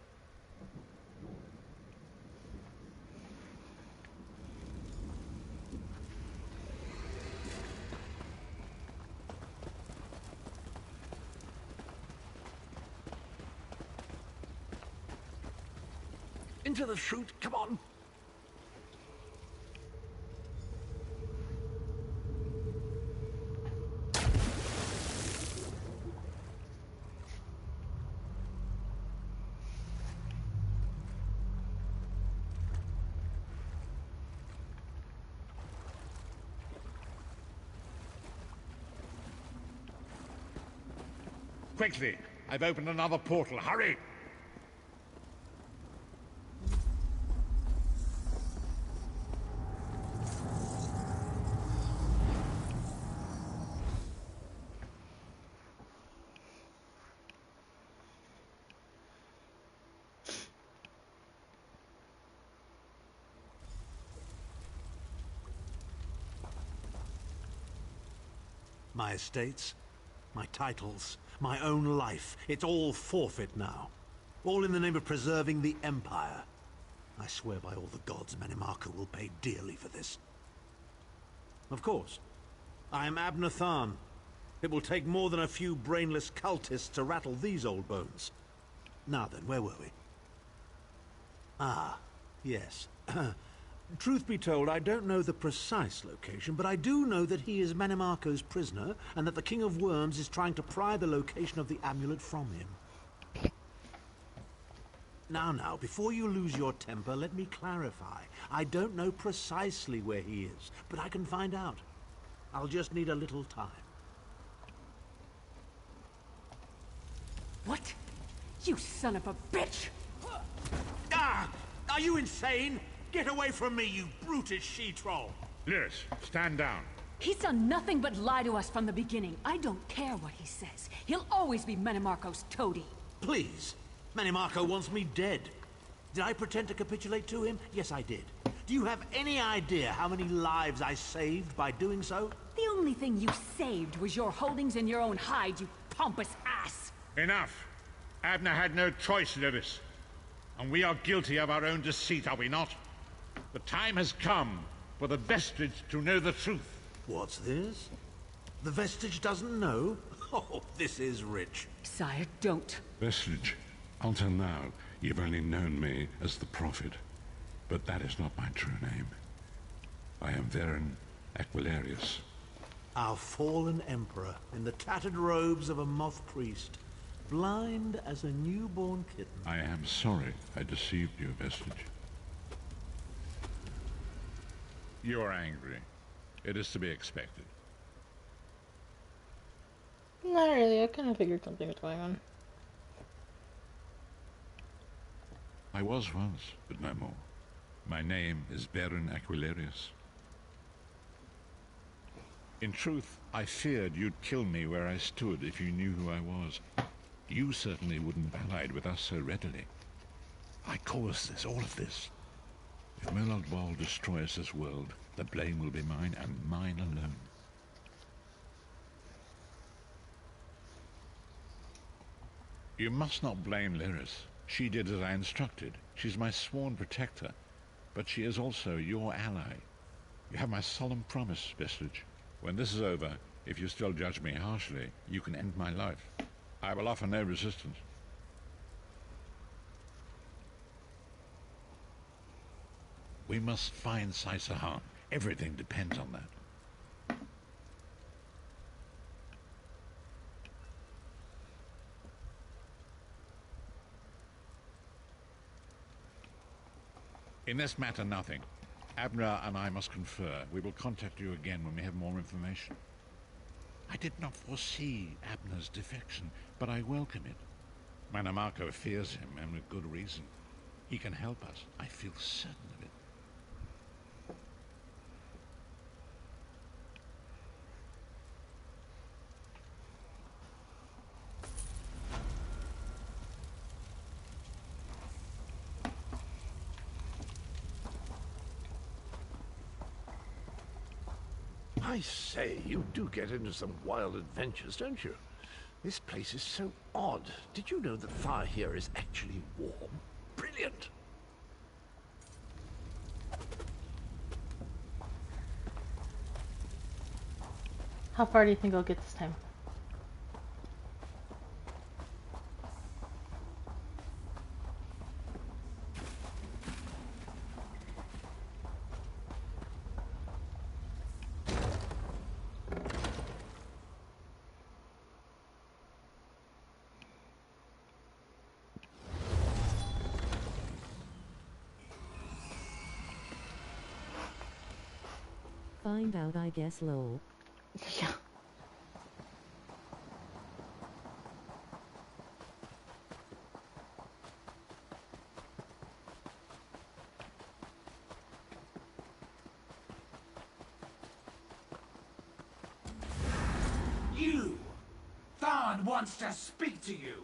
Into the chute, come on! Quickly! I've opened another portal. Hurry! My estates, My titles, my own life, it's all forfeit now. All in the name of preserving the Empire. I swear by all the gods, Manimarco will pay dearly for this. Of course. I am Abner Tharn. It will take more than a few brainless cultists to rattle these old bones. Now then, where were we? Ah, yes. Truth be told, I don't know the precise location, but I do know that he is Manimarco's prisoner, and that the King of Worms is trying to pry the location of the amulet from him. Now, before you lose your temper, let me clarify. I don't know precisely where he is, but I can find out. I'll just need a little time. What? You son of a bitch! Ah! Are you insane? Get away from me, you brutish she-troll! Lyris, stand down. He's done nothing but lie to us from the beginning. I don't care what he says. He'll always be Manimarco's toady. Please. Manimarco wants me dead. Did I pretend to capitulate to him? Yes, I did. Do you have any idea how many lives I saved by doing so? The only thing you saved was your holdings in your own hide, you pompous ass! Enough! Abner had no choice, Lyris. And we are guilty of our own deceit, are we not? The time has come for the Vestige to know the truth. What's this? The Vestige doesn't know? Oh, this is rich. Sire, don't. Vestige, until now, you've only known me as the Prophet. But that is not my true name. I am Varen Aquilarius. Our fallen emperor, in the tattered robes of a moth priest, blind as a newborn kitten. I am sorry I deceived you, Vestige. You are angry. It is to be expected. Not really, I kind of figured something was going on. I was once, but no more. My name is Varen Aquilarius. In truth, I feared you'd kill me where I stood if you knew who I was. You certainly wouldn't have allied with us so readily. I caused this, all of this. If Molag Bal destroys this world, the blame will be mine and mine alone. You must not blame Lyris. She did as I instructed. She's my sworn protector, but she is also your ally. You have my solemn promise, Vestige. When this is over, if you still judge me harshly, you can end my life. I will offer no resistance. We must find Sai-Sahan. Everything depends on that. In this matter, nothing. Abner and I must confer. We will contact you again when we have more information. I did not foresee Abner's defection, but I welcome it. Manimarco fears him, and with good reason. He can help us. I feel certain of it. I say, you do get into some wild adventures, don't you? This place is so odd. Did you know that fire here is actually warm? Brilliant! How far do you think I'll get this time? Find out, I guess, lol. Yeah. You! Tharn wants to speak to you!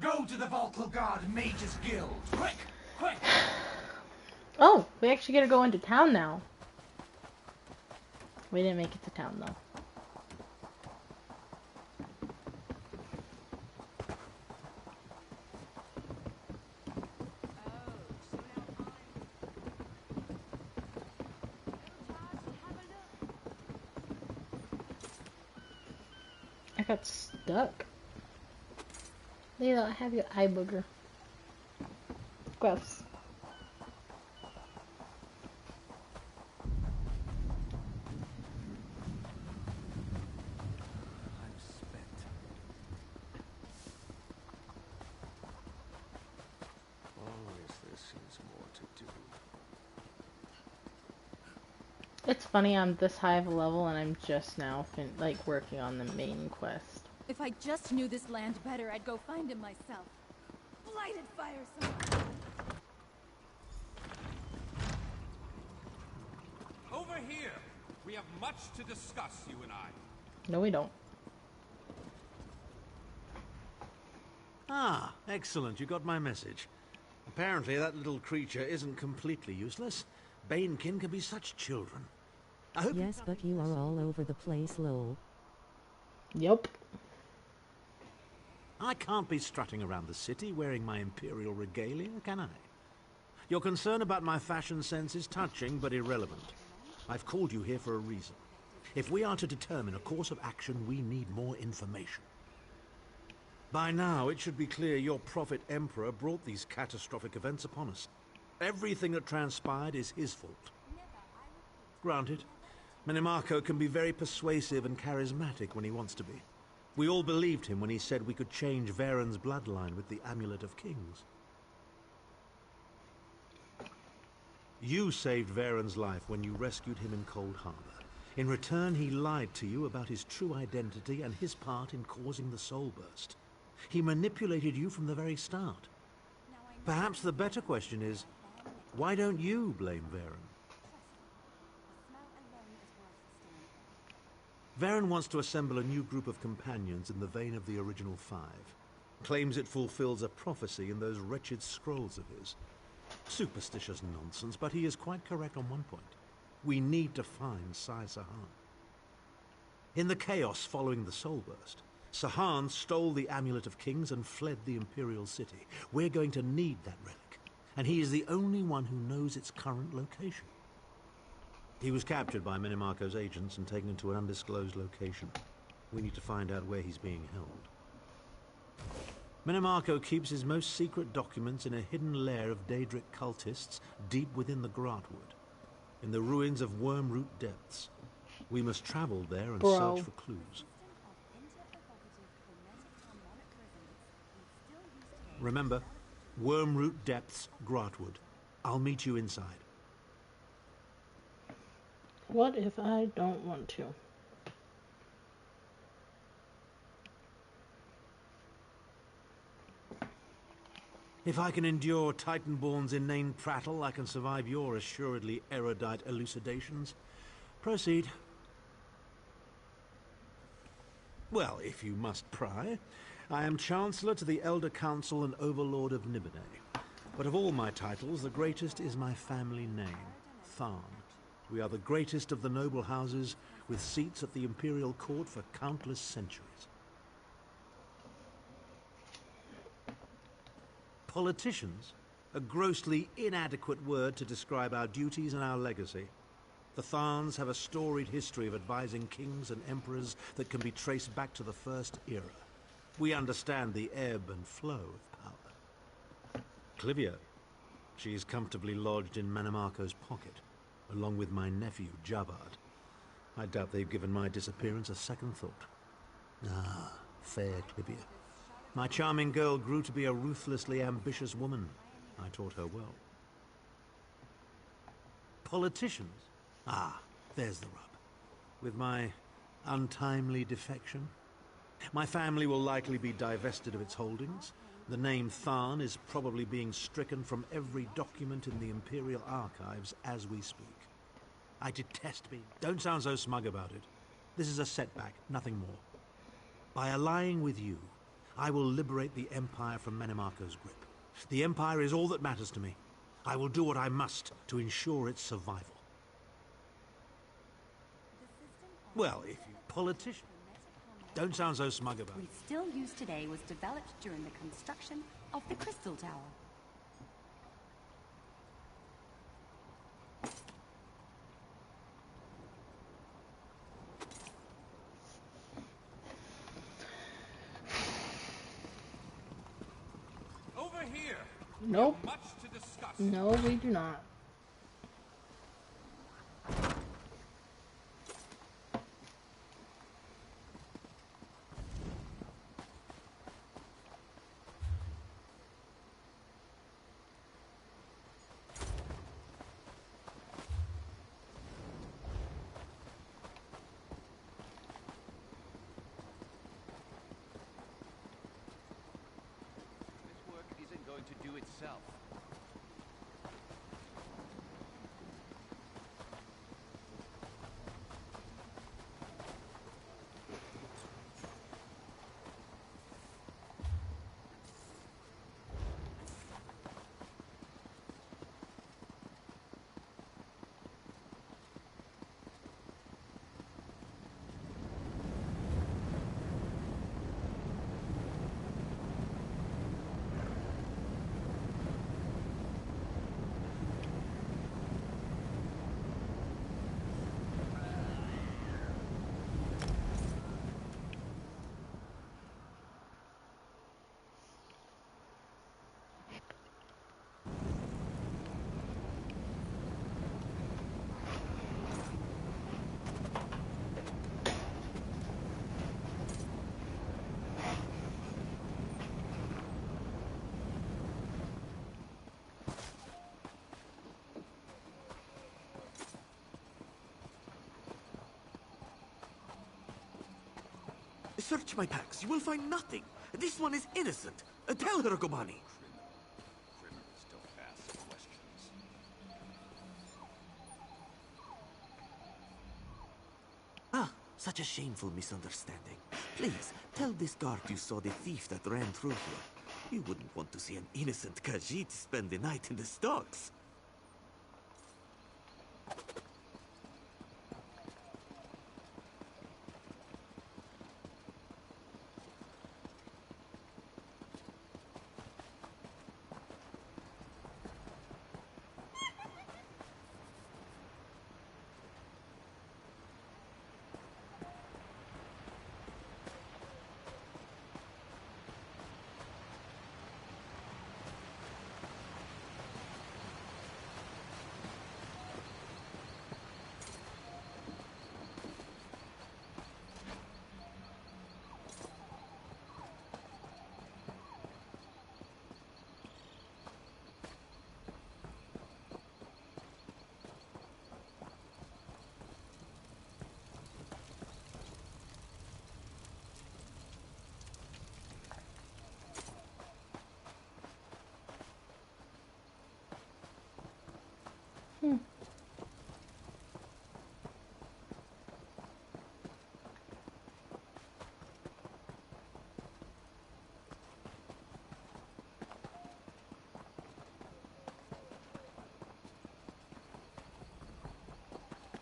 Go to the Volkilgard Mages Guild! Quick! Quick! Oh, we actually gotta go into town now. We didn't make it to town though. got stuck. Layla, have your eye booger. Gross. It's funny, I'm this high of a level and I'm just now working on the main quest. If I just knew this land better, I'd go find him myself. Blighted fire some. Over here! We have much to discuss, you and I. No, we don't. Ah, excellent. You got my message. Apparently that little creature isn't completely useless. Banekin can be such children. I hope yes, but you are all over the place, lol. Yep. I can't be strutting around the city wearing my imperial regalia, can I? Your concern about my fashion sense is touching but irrelevant. I've called you here for a reason. If we are to determine a course of action, we need more information. By now, it should be clear your prophet Emperor brought these catastrophic events upon us. Everything that transpired is his fault. Granted, Menimarco can be very persuasive and charismatic when he wants to be. We all believed him when he said we could change Varen's bloodline with the Amulet of Kings. You saved Varen's life when you rescued him in Cold Harbor. In return, he lied to you about his true identity and his part in causing the Soul Burst. He manipulated you from the very start. Perhaps the better question is, why don't you blame Varen? Varen wants to assemble a new group of companions in the vein of the original 5. Claims it fulfills a prophecy in those wretched scrolls of his. Superstitious nonsense, but he is quite correct on one point. We need to find Sai Sahan. In the chaos following the Soul Burst, Sahan stole the Amulet of Kings and fled the Imperial City. We're going to need that relic, and he is the only one who knows its current location. He was captured by Menimarco's agents and taken to an undisclosed location. We need to find out where he's being held. Menimarco keeps his most secret documents in a hidden lair of Daedric cultists deep within the Grotwood, in the ruins of Wormroot Depths. We must travel there and search for clues. Remember, Wormroot Depths, Grotwood. I'll meet you inside. What if I don't want to? If I can endure Titanborn's inane prattle, I can survive your assuredly erudite elucidations. Proceed. Well, if you must pry, I am Chancellor to the Elder Council and Overlord of Nibene. But of all my titles, the greatest is my family name, Tharn. We are the greatest of the noble houses, with seats at the Imperial Court for countless centuries. Politicians? A grossly inadequate word to describe our duties and our legacy. The Tharns have a storied history of advising kings and emperors that can be traced back to the First Era. We understand the ebb and flow of power. Clivia, she is comfortably lodged in Menimarco's pocket, along with my nephew, Javad. I doubt they've given my disappearance a second thought. Ah, fair Clivia. My charming girl grew to be a ruthlessly ambitious woman. I taught her well. Politicians? Ah, there's the rub. With my untimely defection, my family will likely be divested of its holdings. The name Tharn is probably being stricken from every document in the Imperial Archives as we speak. I detest being... Don't sound so smug about it. This is a setback, nothing more. By allying with you, I will liberate the Empire from Menimarco's grip. The Empire is all that matters to me. I will do what I must to ensure its survival. Well, if you politician... Don't sound so smug about it. We still used today was developed during the construction of the Crystal Tower. here. Nope. We have much to discuss. No, we do not. To do itself. Search my packs. You will find nothing. This one is innocent. Tell her, Gomani. Grimmer still asks questions. Ah, such a shameful misunderstanding. Please, tell this guard you saw the thief that ran through here. You wouldn't want to see an innocent Khajiit spend the night in the stocks.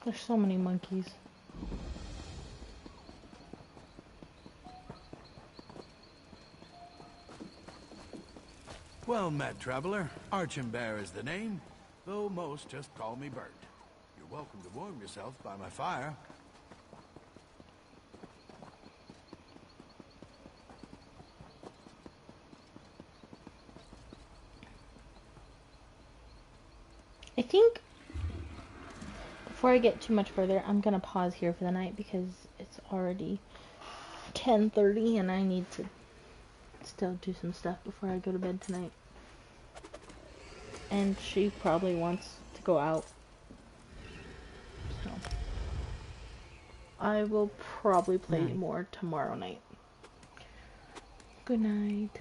There's so many monkeys. Well met, traveler. Archambair is the name, though most just call me Bert. You're welcome to warm yourself by my fire. I think before I get too much further, I'm gonna pause here for the night because it's already 10:30 and I need to still do some stuff before I go to bed tonight. And she probably wants to go out. So I will probably play more tomorrow night. Good night.